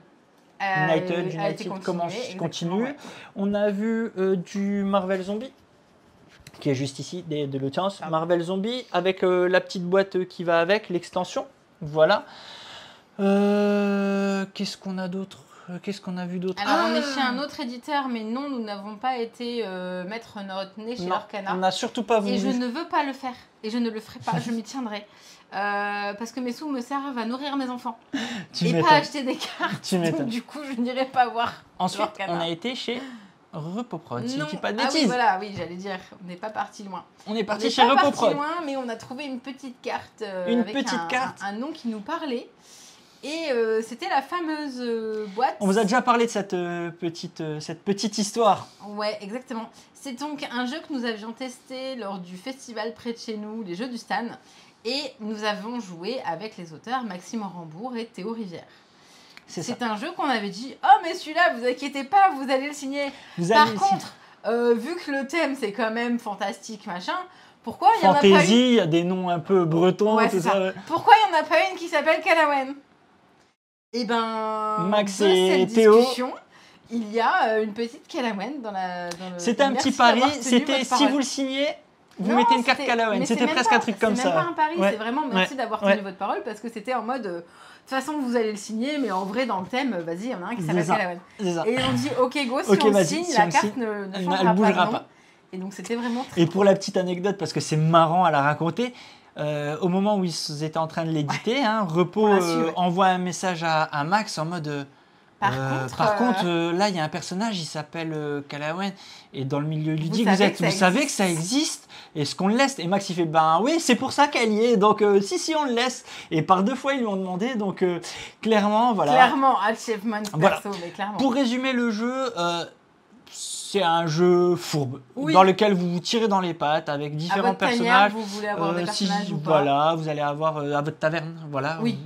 continue. On a vu du Marvel Zombie, qui est juste ici, de l'audience. Marvel Zombie, avec la petite boîte qui va avec, l'extension. Voilà. Qu'est-ce qu'on a d'autre ? Qu'est-ce qu'on a vu d'autre ? Alors, on est chez un autre éditeur, mais non, nous n'avons pas été mettre notre nez chez Lorcana. On n'a surtout pas voulu. Et je ne veux pas le faire. Et je ne le ferai pas. Je m'y tiendrai. Parce que mes sous me servent à nourrir mes enfants. Pas acheter des cartes. Donc, du coup, je n'irai pas voir. Ensuite, on a été chez Repoprod, si je dis pas de bêtises. Ah oui, voilà, j'allais dire. On n'est pas parti loin. On est parti chez Repoprod. On n'est pas parti loin, mais on a trouvé une petite carte. Un nom qui nous parlait. Et c'était la fameuse boîte. On vous a déjà parlé de cette petite histoire. Ouais, exactement. C'est donc un jeu que nous avions testé lors du festival près de chez nous, les Jeux du Stan. Et nous avons joué avec les auteurs Maxime Rambourg et Théo Rivière. C'est un jeu qu'on avait dit « Oh, mais celui-là, vous inquiétez pas, vous allez le signer. » Par contre, vu que le thème, c'est quand même fantastique, machin, pourquoi il y en a pas une... Fantasy, il y a des noms un peu bretons, tout ça. Pourquoi il n'y en a pas une qui s'appelle Calawen ? Et Max de et cette Théo, discussion, il y a une petite Calawen dans le... C'était un petit pari, c'était si vous le signez, vous mettez une carte Calawen. C'était presque un truc comme ça. C'est même pas un pari, c'est vraiment merci d'avoir tenu votre parole parce que c'était en mode, de toute façon vous allez le signer, mais en vrai dans le thème, vas-y, il y en a un qui s'appelle Calawen. Et on dit, ok go, si on signe, la carte ne changera pas. Et donc c'était vraiment très... Et pour la petite anecdote, parce que c'est marrant à la raconter, au moment où ils étaient en train de l'éditer, Repo envoie un message à Max en mode par contre, là il y a un personnage, il s'appelle Calawen, et dans le milieu ludique, vous savez que ça existe, est-ce qu'on le laisse? Et Max il fait ben oui, c'est pour ça qu'elle y est, donc si on le laisse. Et par 2 fois ils lui ont demandé, donc clairement voilà. Clairement, achievement perso, mais clairement. Pour résumer le jeu, c'est un jeu fourbe dans lequel vous vous tirez dans les pattes avec différents personnages. Vous voulez avoir des personnages ou pas. Voilà, vous allez avoir à votre taverne, voilà. Oui.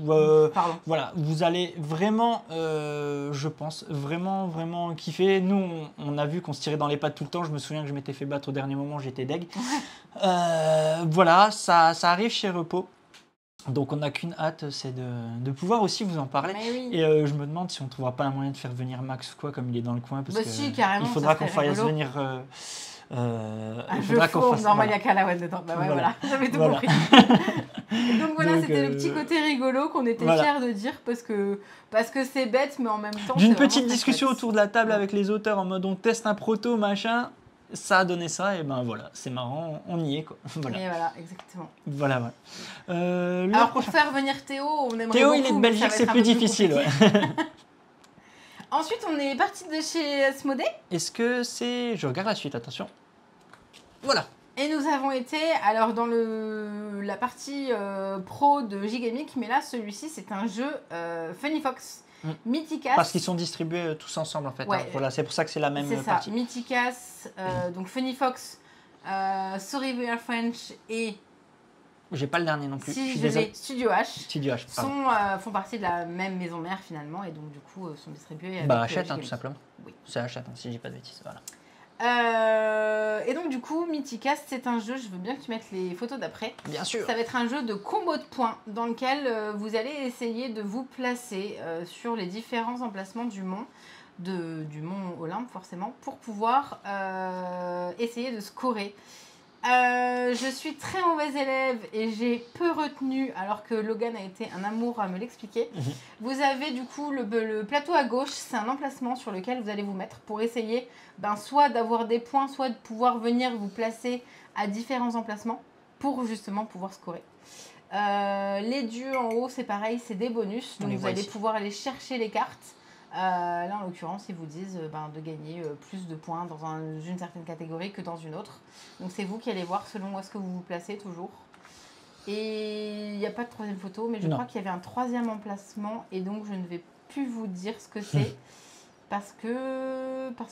Voilà, vous allez vraiment, je pense, vraiment kiffer. Nous, on a vu qu'on se tirait dans les pattes tout le temps. Je me souviens que je m'étais fait battre au dernier moment, j'étais deg. Voilà, ça arrive chez Repo. Donc on n'a qu'une hâte, c'est de pouvoir aussi vous en parler. Oui. Et je me demande si on ne trouvera pas un moyen de faire venir Max ou quoi, comme il est dans le coin. Parce si, carrément, il faudra qu'on fasse venir... il faudra qu'on fasse... Normal, il y a Calawan dedans. Bah ouais, voilà. J'avais tout compris. Donc voilà, c'était le petit côté rigolo qu'on était fiers de dire parce que c'est bête, mais en même temps... D'une petite discussion autour de la table avec les auteurs en mode on teste un proto, machin... Ça a donné ça, et ben voilà, c'est marrant, on y est quoi. Voilà. Et voilà, exactement. Voilà. Alors pour faire venir Théo, on aimerait Théo, beaucoup, il est de Belgique, c'est plus difficile. Ouais. Ensuite, on est parti de chez Asmodée. Est-ce que c'est... Je regarde la suite, attention. Voilà. Et nous avons été alors dans la partie pro de Gigamic, mais là, celui-ci, c'est un jeu Funny Fox. Mythicast. Parce qu'ils sont distribués tous ensemble en fait. Ouais, Voilà, c'est pour ça que c'est la même partie. C'est ça. Mythicast, donc Funny Fox, Sorry We Are French et... J'ai pas le dernier non plus. Si, je l'ai. Studio H. Studio H, font partie de la même maison mère finalement et donc du coup sont distribués avec Hachette tout simplement. Oui. C'est Hachette si je dis pas de bêtises. Voilà. Et donc du coup, Mythicast, c'est un jeu, je veux bien que tu mettes les photos d'après. Bien sûr. Ça va être un jeu de combo de points dans lequel vous allez essayer de vous placer sur les différents emplacements du mont Olympe forcément, pour pouvoir essayer de scorer. Je suis très mauvaise élève et j'ai peu retenu alors que Logan a été un amour à me l'expliquer. Vous avez du coup le plateau à gauche, c'est un emplacement sur lequel vous allez vous mettre pour essayer soit d'avoir des points, soit de pouvoir venir vous placer à différents emplacements pour justement pouvoir scorer. Les dieux en haut, c'est pareil, c'est des bonus, donc vous allez pouvoir aller chercher les cartes. Là en l'occurrence ils vous disent de gagner plus de points dans une certaine catégorie que dans une autre, donc c'est vous qui allez voir selon où est-ce que vous vous placez toujours. Et il n'y a pas de troisième photo, mais je crois qu'il y avait un troisième emplacement et donc je ne vais plus vous dire ce que c'est parce que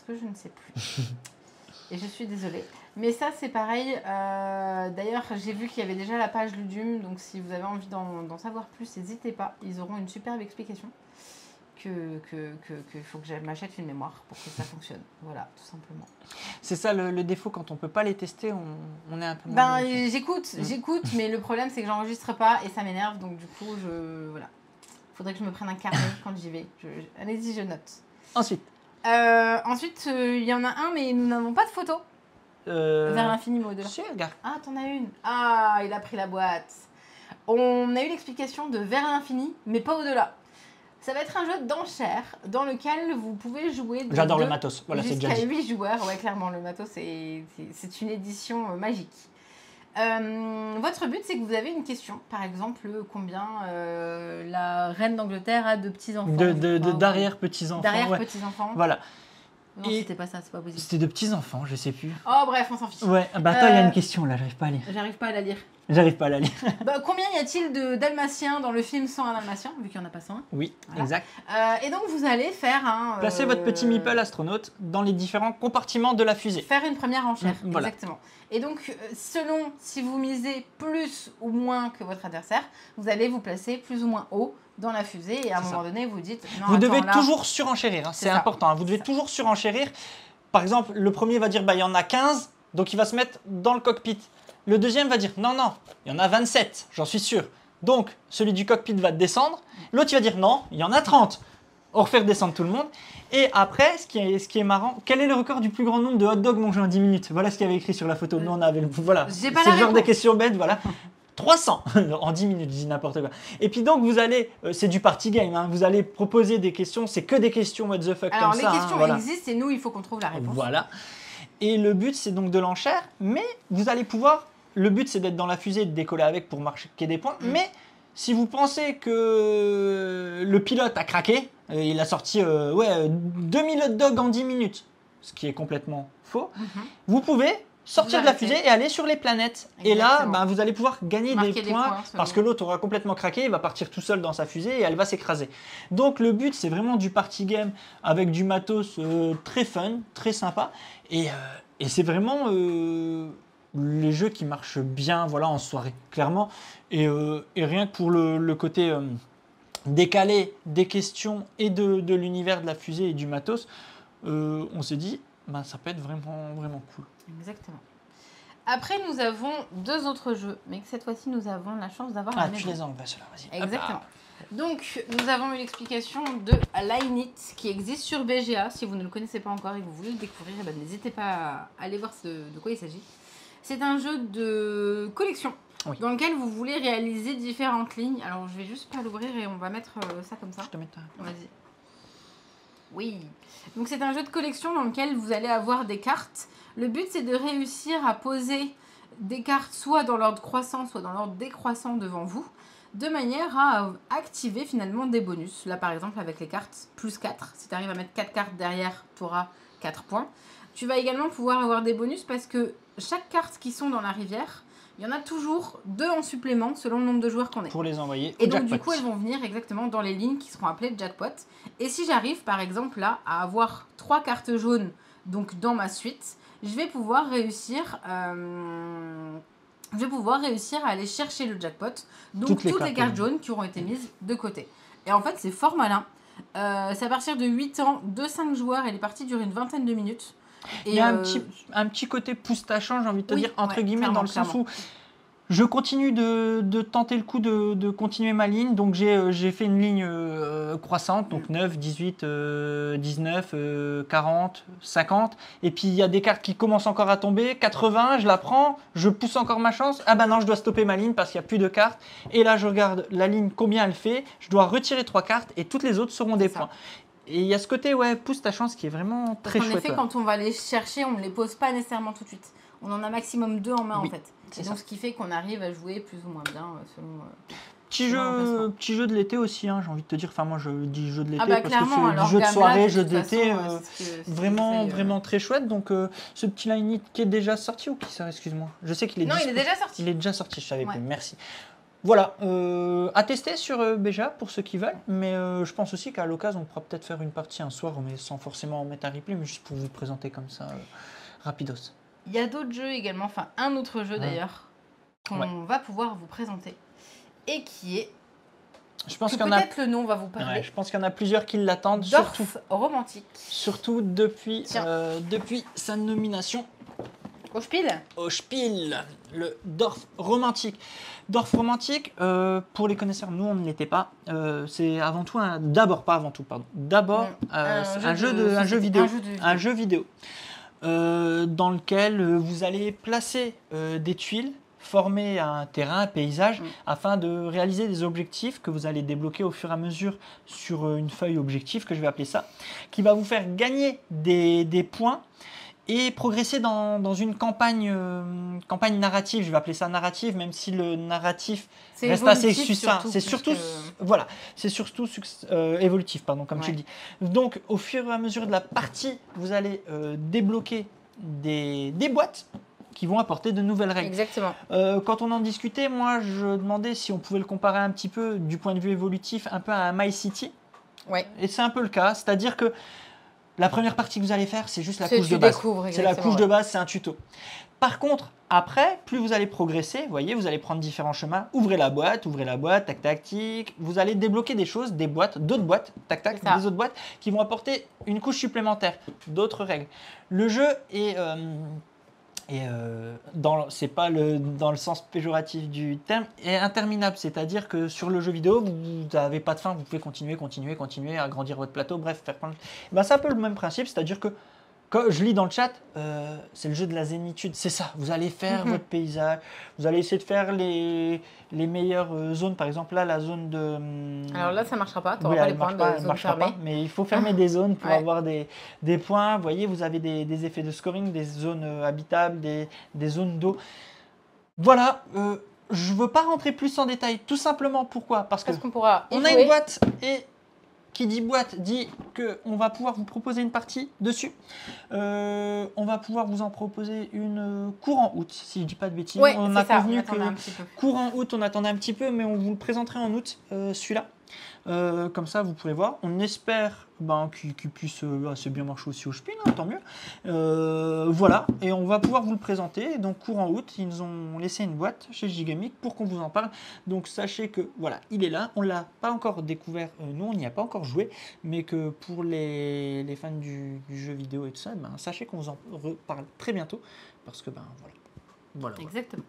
je ne sais plus et je suis désolée, mais ça c'est pareil. D'ailleurs j'ai vu qu'il y avait déjà la page Ludum, donc si vous avez envie d'en savoir plus, n'hésitez pas, ils auront une superbe explication. Qu'il faut que je m'achète une mémoire pour que ça fonctionne. Voilà, tout simplement. C'est ça le défaut, quand on peut pas les tester, on est un peu... J'écoute, mais le problème c'est que j'enregistre pas et ça m'énerve, donc du coup, voilà. Faudrait que je me prenne un carnet quand j'y vais. Allez-y, je note. Ensuite, il y en a un, mais nous n'avons pas de photo. Vers l'infini, mais au-delà. Si, regarde. Ah, t'en as une. Ah, il a pris la boîte. On a eu l'explication de vers l'infini, mais pas au-delà. Ça va être un jeu d'enchères dans lequel vous pouvez jouer J'adore le matos, voilà, c'est déjà jusqu'à 8 joueurs. Ouais, clairement, le matos, c'est une édition magique. Votre but, c'est que vous avez une question. Par exemple, combien la reine d'Angleterre a de petits-enfants. D'arrière-petits-enfants. D'arrière-petits-enfants. Voilà. Non, c'était pas ça, c'est pas possible. C'était de petits-enfants, je sais plus. Oh, bref, on s'en fiche. Ouais, attends, il y a une question là, j'arrive pas à lire. J'arrive pas à la lire. Combien y a-t-il de Dalmatiens dans le film 101 Dalmatiens, vu qu'il n'y en a pas 101? Oui, voilà. Exact. Et donc vous allez faire Placez votre petit meeple astronaute dans les différents compartiments de la fusée. Faire une première enchère, voilà. Exactement. Et donc, selon si vous misez plus ou moins que votre adversaire, vous allez vous placer plus ou moins haut dans la fusée et à un moment donné, vous dites... Non, vous devez toujours surenchérir, hein, c'est important, hein, vous devez toujours surenchérir. Par exemple, le premier va dire il y en a 15, donc il va se mettre dans le cockpit. Le deuxième va dire non, il y en a 27, j'en suis sûr. Donc, celui du cockpit va descendre. L'autre, il va dire non, il y en a 30. On refait descendre tout le monde. Et après, ce qui est marrant, quel est le record du plus grand nombre de hot dogs mangés en 10 minutes? Voilà ce qu'il y avait écrit sur la photo. Nous, on avait voilà. C'est le genre des questions bêtes, voilà. 300 en 10 minutes, je dis n'importe quoi. Et puis donc, vous allez, c'est du party game, hein, vous allez proposer des questions, c'est que des questions what the fuck. Alors, comme les ça. questions Voilà. existent et nous, il faut qu'on trouve la réponse. Voilà. Et le but, c'est donc de l'enchère, mais vous allez pouvoir... Le but, c'est d'être dans la fusée et de décoller avec pour marquer des points. Mais si vous pensez que le pilote a craqué, il a sorti 2000 hot dogs en 10 minutes, ce qui est complètement faux, vous pouvez sortir de la fusée et aller sur les planètes. Exactement. Et là, vous allez pouvoir gagner des points parce que l'autre aura complètement craqué, il va partir tout seul dans sa fusée et elle va s'écraser. Donc le but, c'est vraiment du party game avec du matos très fun, très sympa. Et c'est vraiment... les jeux qui marchent bien en soirée, clairement. Et rien que pour le côté décalé des questions et de l'univers de la fusée et du matos, on s'est dit, ça peut être vraiment, vraiment cool. Exactement. Après, nous avons 2 autres jeux, mais cette fois-ci, nous avons la chance d'avoir la maison. Ah, tu les enlèves, ceux-là, vas-y. Exactement. Donc, nous avons eu l'explication de Line It qui existe sur BGA. Si vous ne le connaissez pas encore et que vous voulez le découvrir, n'hésitez pas à aller voir de quoi il s'agit. C'est un jeu de collection dans lequel vous voulez réaliser différentes lignes. Alors, je vais juste pas l'ouvrir et on va mettre ça comme ça. Je te mets ta... Vas-y. Oui. Donc, c'est un jeu de collection dans lequel vous allez avoir des cartes. Le but, c'est de réussir à poser des cartes soit dans l'ordre croissant, soit dans l'ordre décroissant devant vous, de manière à activer finalement des bonus. Là, par exemple, avec les cartes plus 4, si tu arrives à mettre 4 cartes derrière, tu auras 4 points. Tu vas également pouvoir avoir des bonus parce que chaque carte qui sont dans la rivière, il y en a toujours 2 en supplément selon le nombre de joueurs qu'on est. Pour les envoyer au jackpot. Et donc, du coup, elles vont venir exactement dans les lignes qui seront appelées jackpot. Et si j'arrive, par exemple, là, à avoir 3 cartes jaunes, donc dans ma suite, je vais pouvoir réussir à aller chercher le jackpot. Donc, toutes les cartes jaunes qui auront été mises de côté. Et en fait, c'est fort malin. C'est à partir de 8 ans, de 5 joueurs, et les parties durent une vingtaine de minutes. Et il y a un petit côté pouce tachant, j'ai envie de te dire, entre guillemets, dans le sens où je continue de tenter le coup de continuer ma ligne. Donc, j'ai fait une ligne croissante, donc 9, 18, 19, 40, 50. Et puis, il y a des cartes qui commencent encore à tomber. 80, je la prends, je pousse encore ma chance. Ah ben non, je dois stopper ma ligne parce qu'il n'y a plus de cartes. Et là, je regarde la ligne, combien elle fait. Je dois retirer 3 cartes et toutes les autres seront des points. Et il y a ce côté, pousse ta chance qui est vraiment très chouette. En effet, quand on va les chercher, on ne les pose pas nécessairement tout de suite. On en a maximum 2 en main, en fait. Et donc, ce qui fait qu'on arrive à jouer plus ou moins bien selon... Petit jeu de l'été aussi, hein, j'ai envie de te dire. Enfin, moi, je dis jeu de l'été parce que c'est du jeu de soirée, jeu d'été, vraiment très chouette. Donc, ce petit Line It qui est déjà sorti ou qui sort, excuse-moi. Je sais qu'il est Non, il est déjà sorti. Il est déjà sorti, je savais plus. Merci. Voilà, à tester sur BGA pour ceux qui veulent, mais je pense aussi qu'à l'occasion, on pourra peut-être faire une partie un soir, mais sans forcément en mettre un replay, mais juste pour vous présenter comme ça, rapidos. Il y a d'autres jeux également, enfin un autre jeu d'ailleurs, qu'on va pouvoir vous présenter, et qui est... Je pense peut-être le nom va vous parler. Je pense qu'il y en a plusieurs qui l'attendent, surtout romantique. Surtout depuis sa nomination. Au Spiel. Au Spiel, le Dorf romantique. Dorf romantique, pour les connaisseurs, nous on ne l'était pas. C'est avant tout d'abord un jeu vidéo dans lequel vous allez placer des tuiles, former un terrain, un paysage, afin de réaliser des objectifs que vous allez débloquer au fur et à mesure sur une feuille objectif, que je vais appeler ça, qui va vous faire gagner des points et progresser dans une campagne narrative. Je vais appeler ça narrative, même si le narratif reste assez succinct. C'est surtout évolutif, pardon, comme tu le dis. Donc, au fur et à mesure de la partie, vous allez débloquer des boîtes qui vont apporter de nouvelles règles. Exactement. Quand on en discutait, moi, je demandais si on pouvait le comparer un petit peu, du point de vue évolutif, un peu à un My City. Ouais. Et c'est un peu le cas, c'est-à-dire que la première partie que vous allez faire, c'est juste la couche de base. C'est la couche de base, c'est un tuto. Par contre, après, plus vous allez progresser, vous voyez, vous allez prendre différents chemins. Ouvrez la boîte, tac, tac, tic. Vous allez débloquer des choses, d'autres boîtes, tac, tac, des autres boîtes qui vont apporter une couche supplémentaire, d'autres règles. Le jeu est... c'est pas dans le sens péjoratif du terme, est interminable. C'est-à-dire que sur le jeu vidéo, vous n'avez pas de fin, vous pouvez continuer, agrandir votre plateau, bref, faire plein de... c'est un peu le même principe, c'est-à-dire que quand je lis dans le chat, c'est le jeu de la zénitude. C'est ça, vous allez faire votre paysage, vous allez essayer de faire les meilleures zones. Par exemple, là, la zone de... Alors là, ça ne marchera pas, tu n'auras pas les points de zone fermée. Mais il faut fermer des zones pour avoir des points. Vous voyez, vous avez des effets de scoring, des zones habitables, des zones d'eau. Voilà, je ne veux pas rentrer plus en détail, tout simplement. Pourquoi ? Parce qu'on pourra on a une boîte et... Qui dit boîte dit qu'on va pouvoir vous proposer une partie dessus. On va pouvoir vous en proposer une courant août, si je ne dis pas de bêtises. On a convenu que courant août, on attendait un petit peu, mais on vous le présenterait en août, celui-là. Comme ça, vous pourrez voir. On espère qu'il puisse assez bien marcher aussi au Spiel, hein, tant mieux. Voilà, et on va pouvoir vous le présenter. Donc, courant août, ils nous ont laissé une boîte chez Gigamic pour qu'on vous en parle. Donc, sachez que voilà, il est là. On ne l'a pas encore découvert, nous, on n'y a pas encore joué, mais que pour les fans du jeu vidéo et tout ça, sachez qu'on vous en reparle très bientôt. Parce que, voilà. Voilà. Exactement.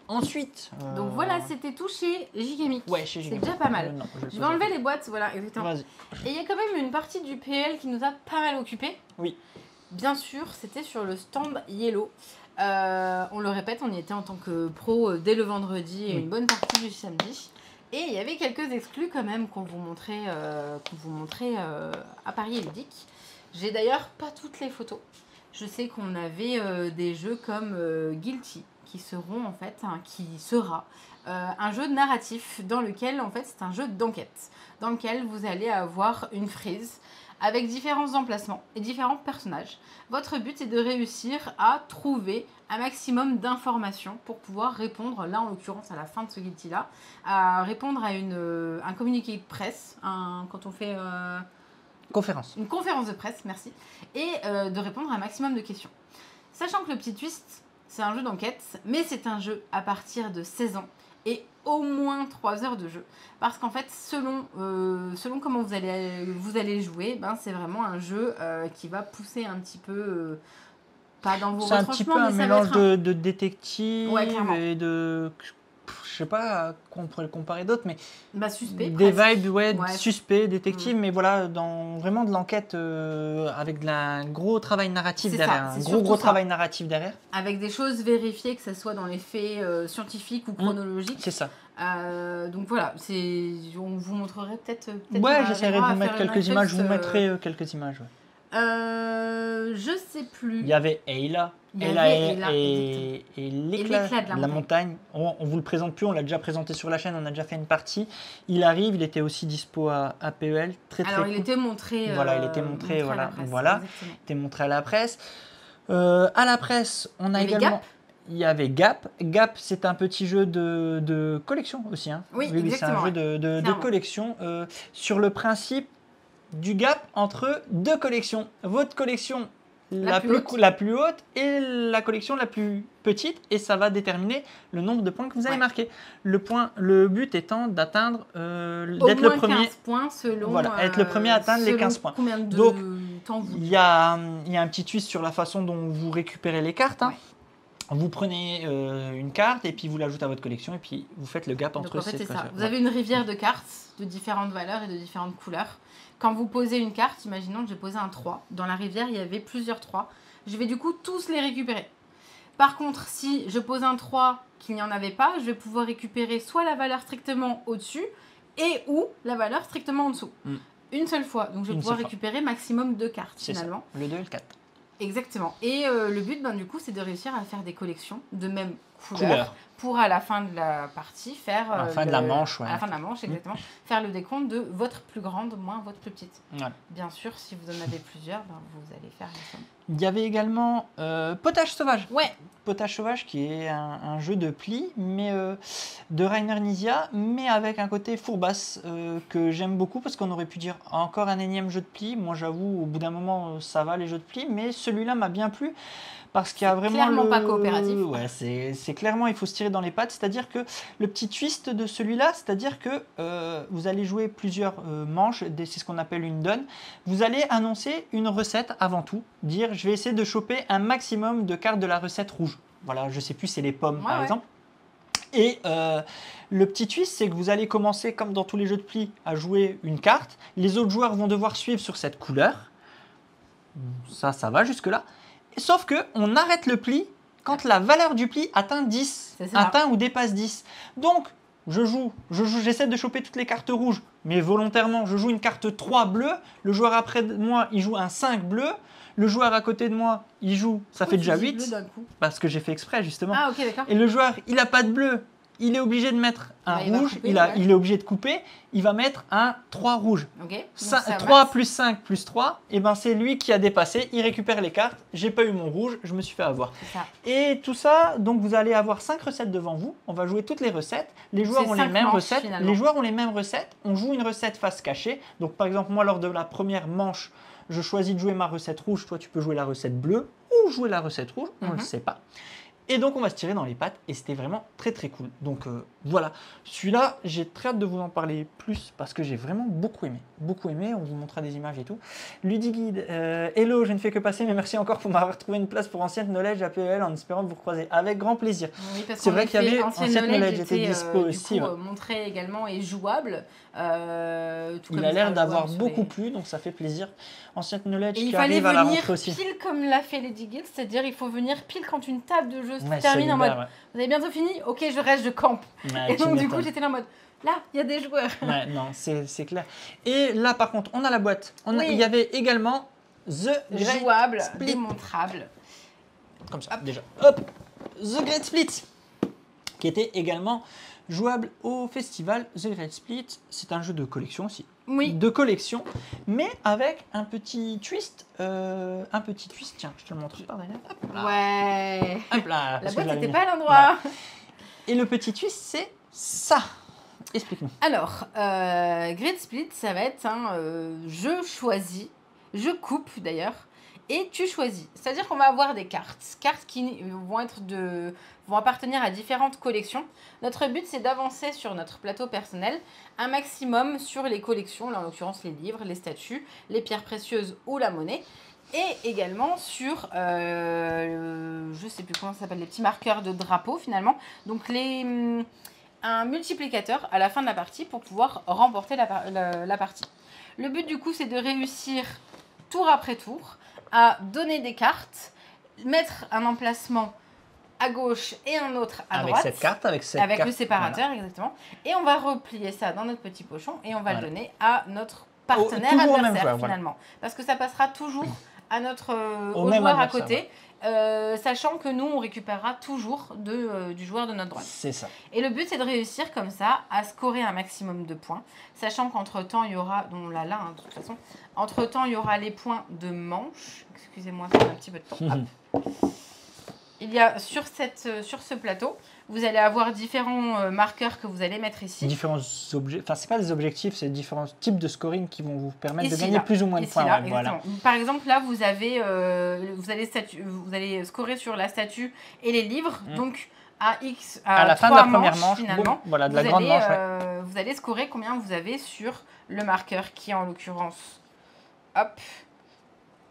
Ensuite. Donc voilà, c'était tout chez Gigamic. Ouais, chez Gigamic. C'est déjà pas mal. Non, je vais enlever les boîtes, voilà, exactement. Vas-y. Et il y a quand même une partie du PL qui nous a pas mal occupé. Oui. Bien sûr, c'était sur le stand Yellow. On le répète, on y était en tant que pro dès le vendredi et une bonne partie du samedi. Et il y avait quelques exclus quand même qu'on vous montrait, à Paris et Ludique. J'ai d'ailleurs pas toutes les photos. Je sais qu'on avait des jeux comme Guilty qui seront en fait, qui sera un jeu narratif dans lequel en fait c'est un jeu d'enquête dans lequel vous allez avoir une frise avec différents emplacements et différents personnages. Votre but est de réussir à trouver un maximum d'informations pour pouvoir répondre, là en l'occurrence à la fin de ce Guilty-là, à répondre à un communiqué de presse, quand on fait une conférence de presse, merci, et de répondre à un maximum de questions. Sachant que le petit twist, c'est un jeu d'enquête, mais c'est un jeu à partir de 16 ans et au moins 3 heures de jeu. Parce qu'en fait, selon comment vous allez jouer, c'est vraiment un jeu qui va pousser un petit peu, pas dans vos retranchements, mais ça va être... C'est un petit peu un mélange de détective et de... Je sais pas à quoi on pourrait le comparer d'autres, mais suspect, des vibes, suspect, détective, mais voilà, vraiment de l'enquête avec un gros travail narratif derrière, gros travail narratif derrière. Avec des choses vérifiées, que ce soit dans les faits scientifiques ou chronologiques. C'est ça. Donc voilà, on vous montrerait peut-être. Ouais, j'essaierai de vous mettre quelques images. Je vous mettrai quelques images. Je sais plus. Il y avait Ayla. Et l'éclat de la montagne. On vous le présente plus, on l'a déjà présenté sur la chaîne, on a déjà fait une partie. Il arrive, il était aussi dispo à PEL. Alors il était montré. Voilà, il était montré. Voilà, il était montré à la presse. À la presse, on a également. Il y avait Gap. Gap, c'est un petit jeu de collection aussi. Hein. Oui, c'est un jeu de collection sur le principe du gap entre deux collections. Votre collection la plus haute et la collection la plus petite, et ça va déterminer le nombre de points que vous allez marquer. Le but étant d'atteindre d'être le premier 15 points selon être le premier à atteindre les 15 points. Combien de Donc temps vous... il y a un petit twist sur la façon dont vous récupérez les cartes. Hein. Vous prenez une carte et puis vous l'ajoutez à votre collection et puis vous faites le gap entre ces c'est ça. Vous avez une rivière de cartes de différentes valeurs et de différentes couleurs. Quand vous posez une carte, imaginons que j'ai posé un 3. Dans la rivière, il y avait plusieurs 3. Je vais du coup tous les récupérer. Par contre, si je pose un 3 qu'il n'y en avait pas, je vais pouvoir récupérer soit la valeur strictement au-dessus et ou la valeur strictement en dessous. Une seule fois. Donc je vais pouvoir récupérer maximum 2 cartes finalement. Ça. Le 2 et le 4. Exactement. Et le but, du coup, c'est de réussir à faire des collections de même couleur pour à la fin de la partie faire... à la fin de la manche, À la fin de la manche, exactement. Faire le décompte de votre plus grande moins votre plus petite. Voilà. Bien sûr, si vous en avez plusieurs, vous allez faire la somme. Il y avait également Potage Sauvage. Ouais. Potage Sauvage qui est un jeu de pli, mais de Rainer Nizia, mais avec un côté fourbasse que j'aime beaucoup parce qu'on aurait pu dire encore un énième jeu de pli. Moi j'avoue, au bout d'un moment, ça va les jeux de pli, mais celui-là m'a bien plu. Parce qu'il y a vraiment clairement pas coopératif. Ouais, c'est clairement, il faut se tirer dans les pattes. C'est-à-dire que le petit twist de celui-là, c'est-à-dire que vous allez jouer plusieurs manches, c'est ce qu'on appelle une donne. Vous allez annoncer une recette avant tout, dire je vais essayer de choper un maximum de cartes de la recette rouge. Voilà, je sais plus, c'est les pommes par exemple. Et le petit twist, c'est que vous allez commencer, comme dans tous les jeux de pli, à jouer une carte. Les autres joueurs vont devoir suivre sur cette couleur. Ça va jusque-là. Sauf qu'on arrête le pli quand la valeur du pli atteint 10, atteint ou dépasse 10. Donc, j'essaie de choper toutes les cartes rouges, mais volontairement, je joue une carte 3 bleue, le joueur après de moi, il joue un 5 bleu, le joueur à côté de moi, il joue, ça fait déjà 8, parce que j'ai fait exprès justement. Ah, ok, d'accord. Et le joueur, il n'a pas de bleu, il est obligé de mettre un rouge, il est obligé de couper, il va mettre un 3 rouge. Okay. 3 plus 5 plus 3, et ben c'est lui qui a dépassé, il récupère les cartes, j'ai pas eu mon rouge, je me suis fait avoir. Et tout ça, donc vous allez avoir 5 recettes devant vous, on va jouer toutes les recettes, les joueurs ont les mêmes recettes, on joue une recette face cachée, donc par exemple moi lors de la première manche, je choisis de jouer ma recette rouge, toi tu peux jouer la recette bleue ou jouer la recette rouge, on ne le sait pas. Et donc on va se tirer dans les pattes et c'était vraiment très très cool. Donc voilà, celui-là j'ai très hâte de vous en parler plus parce que j'ai vraiment beaucoup aimé, on vous montrera des images et tout. Ludigid, hello, je ne fais que passer mais merci encore pour m'avoir trouvé une place pour Ancient Knowledge à PEL en espérant vous croiser avec grand plaisir. Oui, c'est vrai qu'il y avait Ancient Knowledge était dispo aussi. Montré également et jouable. Il a l'air d'avoir beaucoup plu donc ça fait plaisir. Ancient Knowledge qui arrive à la rentrée aussi. Il fallait venir pile comme l'a fait Lady Guild, c'est-à-dire il faut venir pile quand une table de jeu se termine en mode vous avez bientôt fini, ok je reste, je campe. Ouais, et donc du coup j'étais là en mode là il y a des joueurs. Ouais, non c'est clair. Et là par contre on a la boîte, il y avait également The jouable, démontrable. Comme ça déjà. Hop, The Great Split qui était également jouable au festival. The Great Split, c'est un jeu de collection aussi. Oui. De collection, mais avec un petit twist. Tiens, je te le montre par derrière. Hop là. Ouais. Hop là. La boîte n'était pas à l'endroit. Ouais. Et le petit twist, c'est ça. Explique-nous. Alors, Great Split, ça va être un jeu choisi, je coupe d'ailleurs, et tu choisis. C'est-à-dire qu'on va avoir des cartes qui vont appartenir à différentes collections. Notre but, c'est d'avancer sur notre plateau personnel un maximum sur les collections, là en l'occurrence les livres, les statues, les pierres précieuses ou la monnaie, et également sur, je sais plus comment ça s'appelle, les petits marqueurs de drapeau finalement. Donc un multiplicateur à la fin de la partie pour pouvoir remporter la partie. Le but du coup, c'est de réussir tour après tour à donner des cartes, mettre un emplacement à gauche et un autre à droite. Avec cette carte, avec le séparateur, voilà. Exactement. Et on va replier ça dans notre petit pochon et on va le donner à notre partenaire adversaire finalement. Voilà. Parce que ça passera toujours à notre au joueur à côté. Sachant que nous, on récupérera toujours du joueur de notre droite. C'est ça. Et le but, c'est de réussir comme ça à scorer un maximum de points. Sachant qu'entre-temps, il y aura, de toute façon, entre-temps, il y aura les points de manche. Excusez-moi, ça fait un petit peu de temps. Il y a sur ce plateau, vous allez avoir différents marqueurs que vous allez mettre ici. Différents objets, enfin c'est pas des objectifs, c'est différents types de scoring qui vont vous permettre de gagner plus ou moins de points. Là, voilà. Par exemple, là vous allez scorer sur la statue et les livres, donc à la fin de la première manche, finalement, voilà, de la grande manche. Vous allez scorer combien vous avez sur le marqueur qui est en l'occurrence, hop,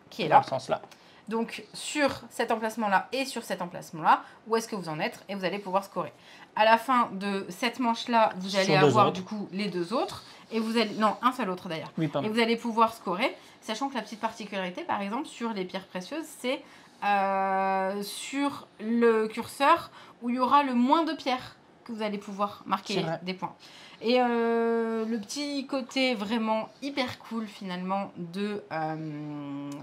qui est là. Dans ce sens-là. Donc, sur cet emplacement-là et sur cet emplacement-là, où est-ce que vous en êtes et vous allez pouvoir scorer. À la fin de cette manche-là, vous allez avoir du coup les deux autres. Et vous allez... Non, un seul autre d'ailleurs. Oui, et vous allez pouvoir scorer, sachant que la petite particularité, par exemple, sur les pierres précieuses, c'est sur le curseur où il y aura le moins de pierres que vous allez pouvoir marquer des points. Et le petit côté vraiment hyper cool finalement de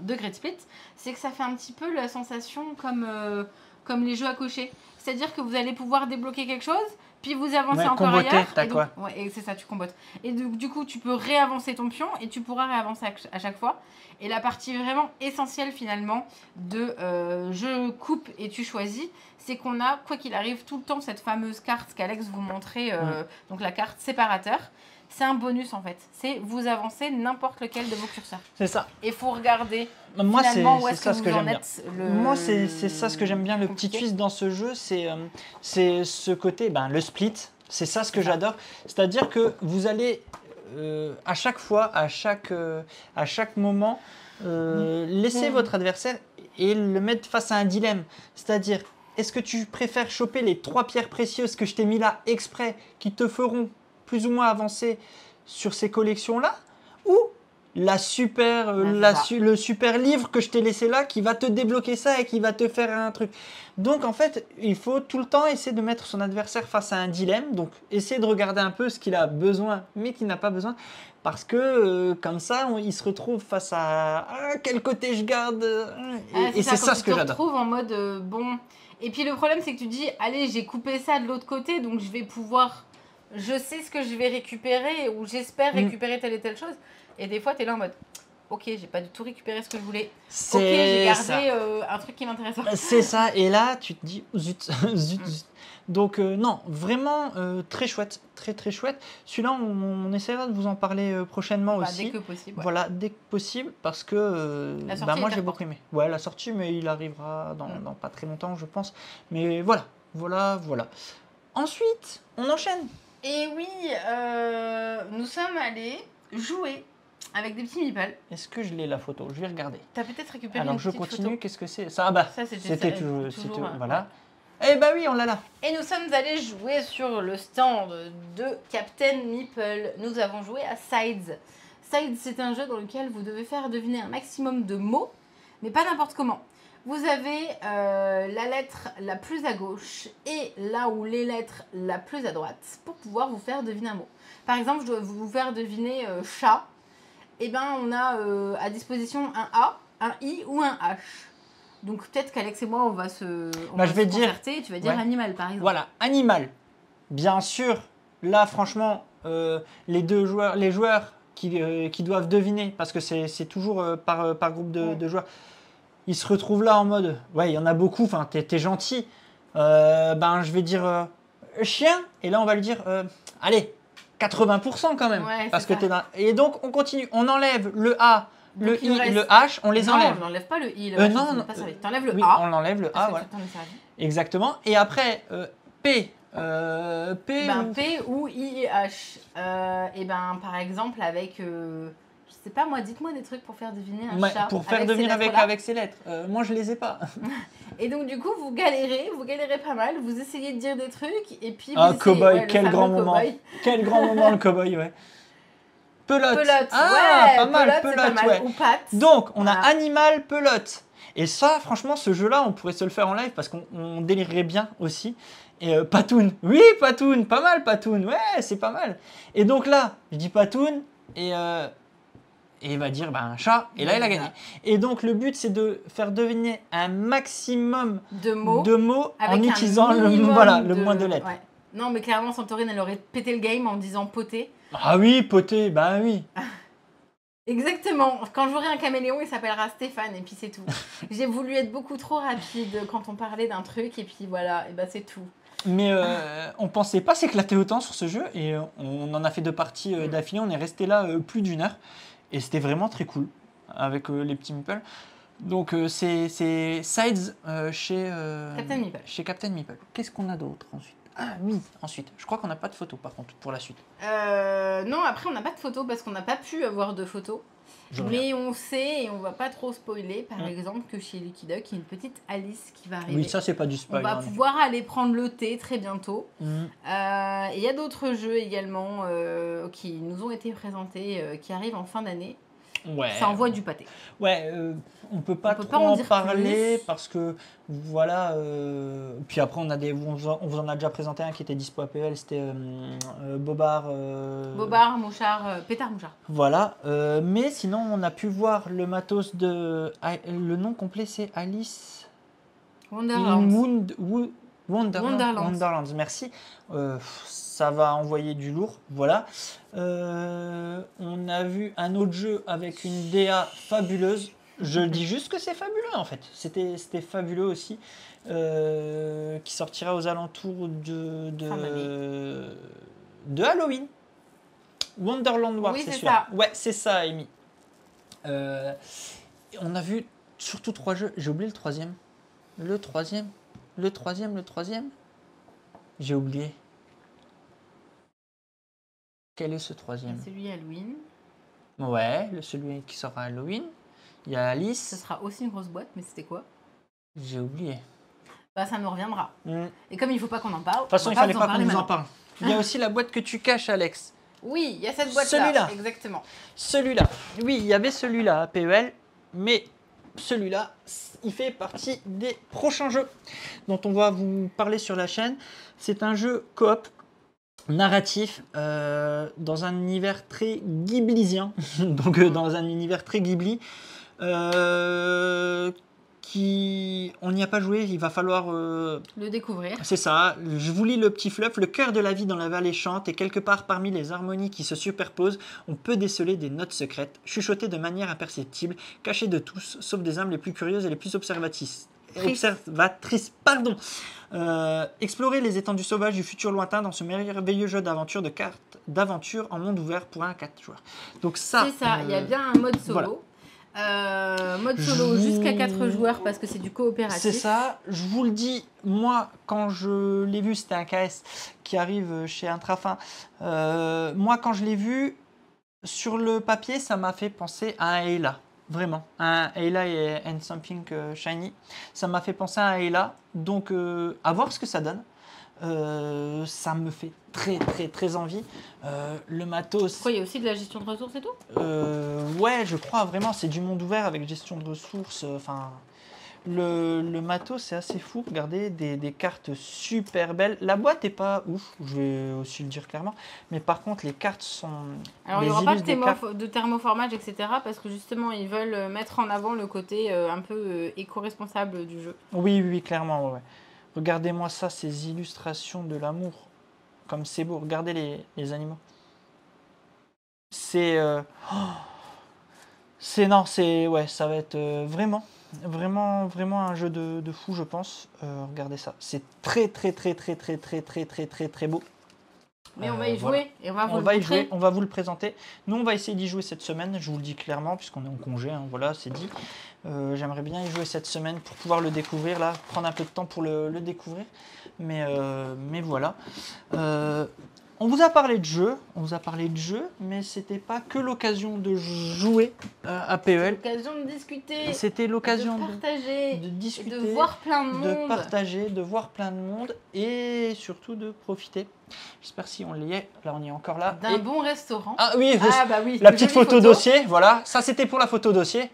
Great Split, c'est que ça fait un petit peu la sensation comme les jeux à cocher. C'est-à-dire que vous allez pouvoir débloquer quelque chose, puis vous avancez encore ailleurs. Et c'est ça, tu combottes. Et du coup, tu peux réavancer ton pion et tu pourras réavancer à chaque fois. Et la partie vraiment essentielle finalement de je coupe et tu choisis, c'est qu'on a, quoi qu'il arrive, tout le temps cette fameuse carte qu'Alex vous montrait, donc la carte séparateur. C'est un bonus en fait. C'est vous avancez n'importe lequel de vos curseurs. C'est ça. Et il faut regarder moi, finalement où est-ce que vous en êtes. Moi, c'est ça ce que j'aime bien. Le petit twist dans ce jeu, c'est ce côté, le split. C'est ça ce que j'adore. C'est-à-dire que vous allez, à chaque fois, à chaque moment, laisser votre adversaire et le mettre face à un dilemme. C'est-à-dire, est-ce que tu préfères choper les 3 pierres précieuses que je t'ai mis là exprès, qui te feront plus ou moins avancer sur ces collections-là, ou le super livre que je t'ai laissé là qui va te débloquer ça et qui va te faire un truc. Donc en fait, il faut tout le temps essayer de mettre son adversaire face à un dilemme, donc essayer de regarder un peu ce qu'il a besoin mais qu'il n'a pas besoin, parce que comme ça, il se retrouve face à quel côté je garde, et c'est ça ce que j'adore. Tu te retrouves en mode bon, et puis le problème c'est que tu dis allez, j'ai coupé ça de l'autre côté, donc je vais pouvoir... Je sais ce que je vais récupérer ou j'espère récupérer telle et telle chose. Et des fois, tu es là en mode Ok, j'ai pas du tout récupéré ce que je voulais. Ok, j'ai gardé un truc qui m'intéresse pas. C'est ça, et là tu te dis zut, zut. Donc non, vraiment très chouette, très chouette. Celui-là, on essaiera de vous en parler prochainement aussi. Dès que possible. Ouais. Voilà, dès que possible, parce que moi j'ai beaucoup aimé. Ouais, la sortie, mais il arrivera dans pas très longtemps, je pense. Mais voilà. Ensuite, on enchaîne. Et oui, nous sommes allés jouer avec des petits meeples. Est-ce que je l'ai la photo? Je vais regarder. T'as peut-être récupéré Alors une je petite continue, photo. qu'est-ce que c'est? Ça, bah, c'était toujours voilà. Eh bah oui, on l'a là. Et nous sommes allés jouer sur le stand de Captain Meeple. Nous avons joué à Sides. Sides, c'est un jeu dans lequel vous devez faire deviner un maximum de mots, mais pas n'importe comment. Vous avez la lettre la plus à gauche et là où les lettres la plus à droite pour pouvoir vous faire deviner un mot. Par exemple, je dois vous faire deviner chat. Et ben, on a à disposition un A, un I ou un H. Donc peut-être qu'Alex et moi, on va se concerter. Tu vas dire animal, par exemple. Voilà, animal. Bien sûr, là, franchement, les joueurs qui doivent deviner, parce que c'est toujours par groupe de joueurs, ils se retrouvent là en mode, ouais, il y en a beaucoup, enfin, t'es gentil. Je vais dire chien, et là, on va lui dire, allez, 80% quand même. Ouais, parce que t'es dans... Et donc, on continue, on enlève le A. Le I, le H, on les enlève. Non, on n'enlève pas le I. Non, t'enlèves le oui, A. on enlève le A, voilà. Exactement. Et après, P. P ou I et H. Par exemple, avec... je sais pas, moi, dites-moi des trucs pour faire deviner un chat. Pour faire deviner avec ces lettres. Moi, je les ai pas. Et donc, du coup, vous galérez pas mal. Vous essayez de dire des trucs. Et puis, cow-boy, quel grand moment. Quel grand moment, le cow-boy, ouais. Pelote. Pas mal, pelote. Ou patte. Donc, on a animal, pelote. Et ça, franchement, ce jeu-là, on pourrait se le faire en live parce qu'on délirerait bien aussi. Et patoun. Oui, patoun. Pas mal, patoun. Ouais, c'est pas mal. Et donc là, je dis patoun et il va dire un chat. Et là, il a gagné. Et donc, le but, c'est de faire deviner un maximum de mots en utilisant le moins de lettres. Ouais. Non, mais clairement, Santorine, elle aurait pété le game en disant poté. Ah oui, poté, bah oui. Exactement. Quand j'aurai un caméléon, il s'appellera Stéphane et puis c'est tout. J'ai voulu être beaucoup trop rapide quand on parlait d'un truc et puis voilà, et bah c'est tout. Mais on pensait pas s'éclater autant sur ce jeu et on en a fait 2 parties d'affilée. On est resté là plus d'1 heure et c'était vraiment très cool avec les petits meeples. Donc c'est Sides chez Captain Meeple. Qu'est-ce qu'on a d'autre ensuite? Ah oui, ensuite. Je crois qu'on n'a pas de photos par contre pour la suite. Non, après on n'a pas de photos parce qu'on n'a pas pu avoir de photos. Mais on sait, et on va pas trop spoiler, par exemple, que chez Lucky Duck, il y a une petite Alice qui va arriver. Oui, ça c'est pas du spoil. On va pouvoir aller prendre le thé très bientôt. Il y a d'autres jeux également qui nous ont été présentés, qui arrivent en fin d'année. Ouais. Ça envoie du pâté. Ouais, on peut pas trop en parler parce que voilà. Puis après, on vous en a déjà présenté un qui était dispo à PL, c'était Bobard. Bobard, Mouchard, Pétard Mouchard. Voilà. Mais sinon, on a pu voir le matos de. Le nom complet, c'est Alice. Wonderland. Wonderlands, merci. Ça va envoyer du lourd, voilà. On a vu un autre jeu avec une DA fabuleuse. Je dis juste que c'est fabuleux en fait. C'était fabuleux aussi. Qui sortira aux alentours de Halloween. Wonderland War, c'est celui-là. Ouais, c'est ça, Amy. On a vu surtout 3 jeux. J'ai oublié le troisième. Le troisième. J'ai oublié. Quel est ce troisième? Celui Halloween. Ouais, celui qui sort à Halloween. Il y a Alice. Ce sera aussi une grosse boîte, mais c'était quoi? J'ai oublié. Bah, ça nous reviendra. Et comme il ne faut pas qu'on en parle. De toute façon, il ne fallait pas qu'on nous en parle. Il y a aussi la boîte que tu caches, Alex. Oui, il y a cette boîte-là. Celui-là. Exactement. Celui-là. Oui, il y avait celui-là à PEL, mais celui-là, il fait partie des prochains jeux dont on va vous parler sur la chaîne. C'est un jeu coop narratif dans un univers très ghiblisien, donc dans un univers très Ghibli, on n'y a pas joué, il va falloir le découvrir. C'est ça, je vous lis le petit fluff. Le cœur de la vie dans la vallée chante et quelque part parmi les harmonies qui se superposent, on peut déceler des notes secrètes, chuchotées de manière imperceptible, cachées de tous, sauf des âmes les plus curieuses et les plus observatrices. Pardon. Explorer les étendues sauvages du futur lointain dans ce merveilleux jeu d'aventure de cartes d'aventure en monde ouvert pour 1 à 4 joueurs. Donc ça, c'est ça, il y a bien un mode solo. Voilà. Mode solo jusqu'à 4 joueurs parce que c'est du coopératif. C'est ça, je vous le dis, moi quand je l'ai vu, c'était un KS qui arrive chez Intrafin. Moi quand je l'ai vu, sur le papier, ça m'a fait penser à un Ayla. Vraiment, un Ayla et And Something Shiny. Ça m'a fait penser à un Ayla, donc à voir ce que ça donne. Ça me fait très envie. Le matos. Pourquoi il y a aussi de la gestion de ressources et tout Ouais, je crois vraiment, c'est du monde ouvert avec gestion de ressources. Enfin, le matos, c'est assez fou. Regardez, des cartes super belles. La boîte est pas ouf, je vais aussi le dire clairement. Mais par contre, les cartes sont. Alors, il n'y aura pas de thermoformage, etc. Parce que justement, ils veulent mettre en avant le côté un peu éco-responsable du jeu. Oui, clairement, ouais. Regardez-moi ça, ces illustrations de l'amour. Comme c'est beau. Regardez les animaux. C'est... ouais, ça va être vraiment un jeu de fou, je pense. Regardez ça. C'est très beau. Mais on va y jouer et on va vous le présenter. Nous, on va essayer d'y jouer cette semaine, je vous le dis clairement, puisqu'on est en congé, hein, voilà, c'est dit. J'aimerais bien y jouer cette semaine pour pouvoir le découvrir, là, prendre un peu de temps pour le découvrir. Mais voilà. On vous a parlé de jeu, mais c'était pas que l'occasion de jouer à PEL. C'était l'occasion de discuter. C'était l'occasion de partager, de discuter, de voir plein de monde. De partager, de voir plein de monde et surtout de profiter. J'espère si on l'y est. Là, on y est encore là. D'un bon restaurant. Ah oui, bah oui. La petite photo dossier, voilà. Ça, c'était pour la photo dossier.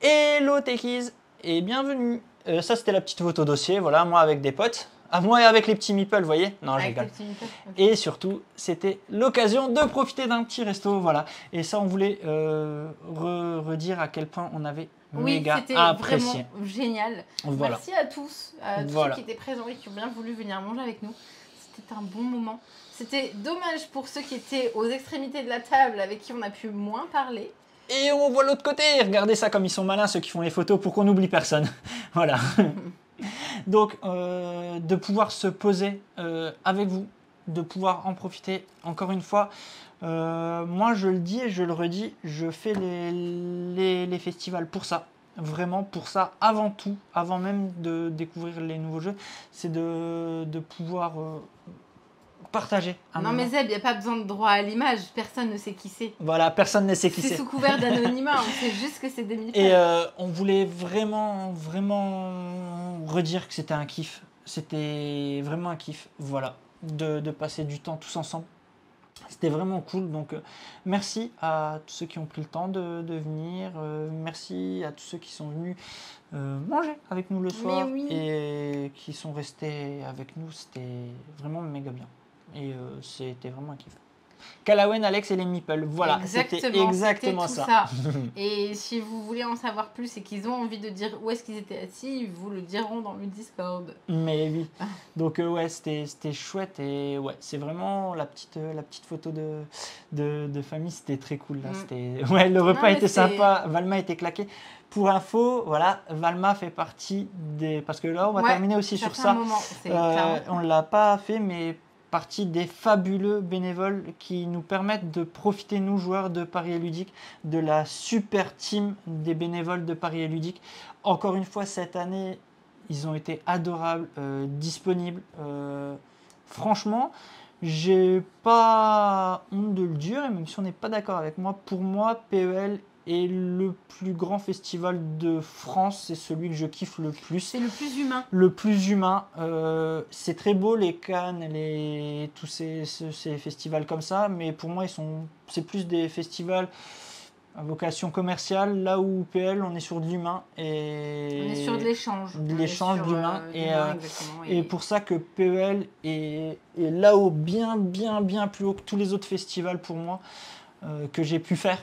Hello Techies et bienvenue. Ça, c'était la petite photo dossier, voilà, moi avec des potes. Ah, moi avec les petits meeples, vous voyez? Non, je rigole. Okay. Et surtout, c'était l'occasion de profiter d'un petit resto, voilà. Et ça, on voulait redire à quel point on avait méga apprécié. C'était vraiment génial. Voilà. Merci à tous ceux qui étaient présents et qui ont bien voulu venir manger avec nous. C'était un bon moment. C'était dommage pour ceux qui étaient aux extrémités de la table, avec qui on a pu moins parler. Et on voit l'autre côté. Regardez ça comme ils sont malins, ceux qui font les photos, pour qu'on n'oublie personne. Voilà. Donc, de pouvoir se poser avec vous, de pouvoir en profiter, encore une fois, moi je le dis et je le redis, je fais les festivals pour ça, vraiment pour ça, avant tout, avant même de découvrir les nouveaux jeux, c'est de pouvoir partager. Non mais Zeb, il n'y a pas besoin de droit à l'image, personne ne sait qui c'est. Voilà, personne ne sait qui c'est. C'est sous couvert d'anonymat, on sait juste que c'est des militaires. Et on voulait vraiment redire que c'était un kiff. C'était vraiment un kiff, voilà, de passer du temps tous ensemble. C'était vraiment cool, donc merci à tous ceux qui ont pris le temps de venir, merci à tous ceux qui sont venus manger avec nous le soir et qui sont restés avec nous, c'était vraiment méga bien. Et c'était vraiment un kiff. Calawen, Alex et les meeples, voilà, c'était exactement ça. Et si vous voulez en savoir plus et qu'ils ont envie de dire où est-ce qu'ils étaient assis, ils vous le diront dans le Discord. Mais oui, donc ouais, c'était chouette et ouais, c'est vraiment la petite photo de famille, c'était très cool là. Ouais, le repas était sympa, Valma était claqué. Pour info, voilà, Valma fait partie des... Parce que là, on va terminer aussi sur ça. On ne l'a pas fait, mais partie des fabuleux bénévoles qui nous permettent de profiter, nous, joueurs de Paris et Ludique, de la super team des bénévoles de Paris et Ludique. Encore une fois, cette année, ils ont été adorables, disponibles. Franchement, j'ai pas honte de le dire, et même si on n'est pas d'accord avec moi, pour moi, PEL est le plus grand festival de France, c'est celui que je kiffe le plus. C'est le plus humain. Le plus humain. C'est très beau les Cannes, tous ces festivals comme ça, mais pour moi c'est plus des festivals à vocation commerciale, là où PL on est sur de l'humain. On est sur de l'échange. De l'échange d'humain. Et pour ça que PEL est là-haut, bien plus haut que tous les autres festivals pour moi que j'ai pu faire.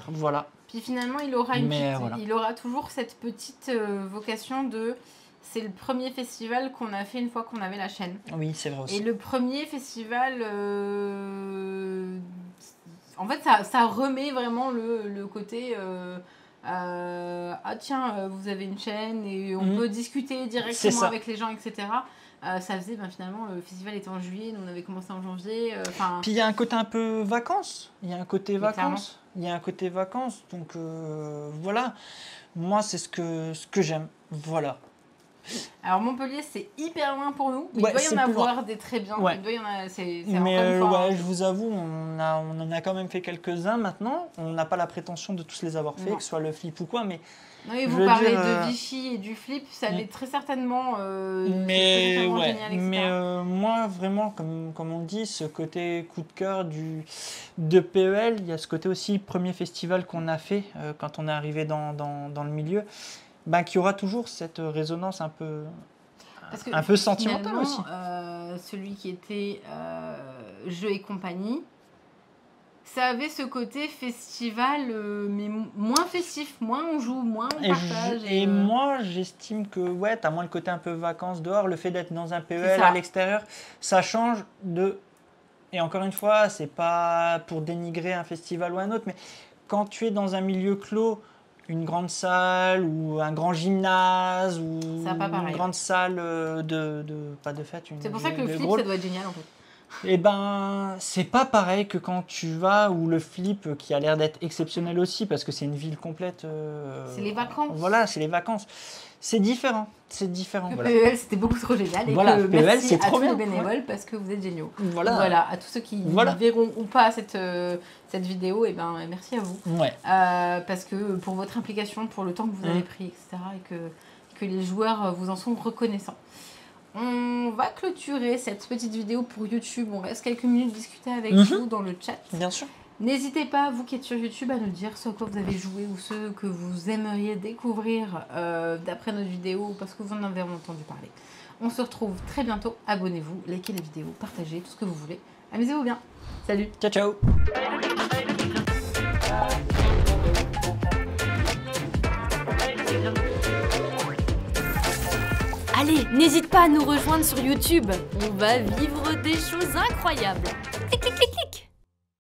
Voilà, Puis finalement, il aura toujours cette petite vocation de... C'est le premier festival qu'on a fait une fois qu'on avait la chaîne. Oui, c'est vrai aussi. Et le premier festival... En fait, ça remet vraiment le côté... ah tiens, vous avez une chaîne et on peut discuter directement avec les gens, etc. Ça faisait, finalement, le festival était en juillet, nous on avait commencé en janvier. Puis il y a un côté un peu vacances. Il y a un côté vacances. Donc voilà. Moi, c'est ce que j'aime. Voilà. Alors Montpellier, c'est hyper loin pour nous. Il doit y en avoir des très bien. Ouais. Il doit y en avoir, mais je vous avoue, on en a quand même fait quelques-uns maintenant. On n'a pas la prétention de tous les avoir fait, que ce soit le flip ou quoi, mais... Non, et vous parlez de Vichy et du flip, ça l'est très certainement, génial, etc. Mais moi, vraiment, comme on dit, ce côté coup de cœur de PEL, il y a ce côté aussi premier festival qu'on a fait quand on est arrivé dans le milieu, qui aura toujours cette résonance un peu sentimentale aussi. Celui qui était Jeux et compagnie, ça avait ce côté festival, mais moins festif, moins on joue, moins on partage. Et moi, j'estime que t'as moins le côté un peu vacances dehors, le fait d'être dans un PEL à l'extérieur, ça change de... Et encore une fois, c'est pas pour dénigrer un festival ou un autre, mais quand tu es dans un milieu clos, une grande salle ou un grand gymnase ou une grande salle pas de fête. C'est pour ça que le flip, ça doit être génial en fait. Eh c'est pas pareil que quand tu vas, ou le flip qui a l'air d'être exceptionnel aussi parce que c'est une ville complète. C'est les vacances. Voilà, c'est les vacances. C'est différent. Le PEL, c'était beaucoup trop génial. Et voilà, PEL, merci à tous les bénévoles parce que vous êtes géniaux. Voilà, à tous ceux qui verront ou pas cette vidéo, merci à vous. Ouais. Parce que pour votre implication, pour le temps que vous avez pris, etc. Et que les joueurs vous en sont reconnaissants. On va clôturer cette petite vidéo pour YouTube. On reste quelques minutes discuter avec vous dans le chat. Bien sûr. N'hésitez pas, vous qui êtes sur YouTube, à nous dire ce à quoi vous avez joué ou ce que vous aimeriez découvrir d'après notre vidéo parce que vous en avez entendu parler. On se retrouve très bientôt. Abonnez-vous, likez la vidéo, partagez tout ce que vous voulez. Amusez-vous bien. Salut. Ciao, ciao. Allez, n'hésite pas à nous rejoindre sur YouTube. On va vivre des choses incroyables.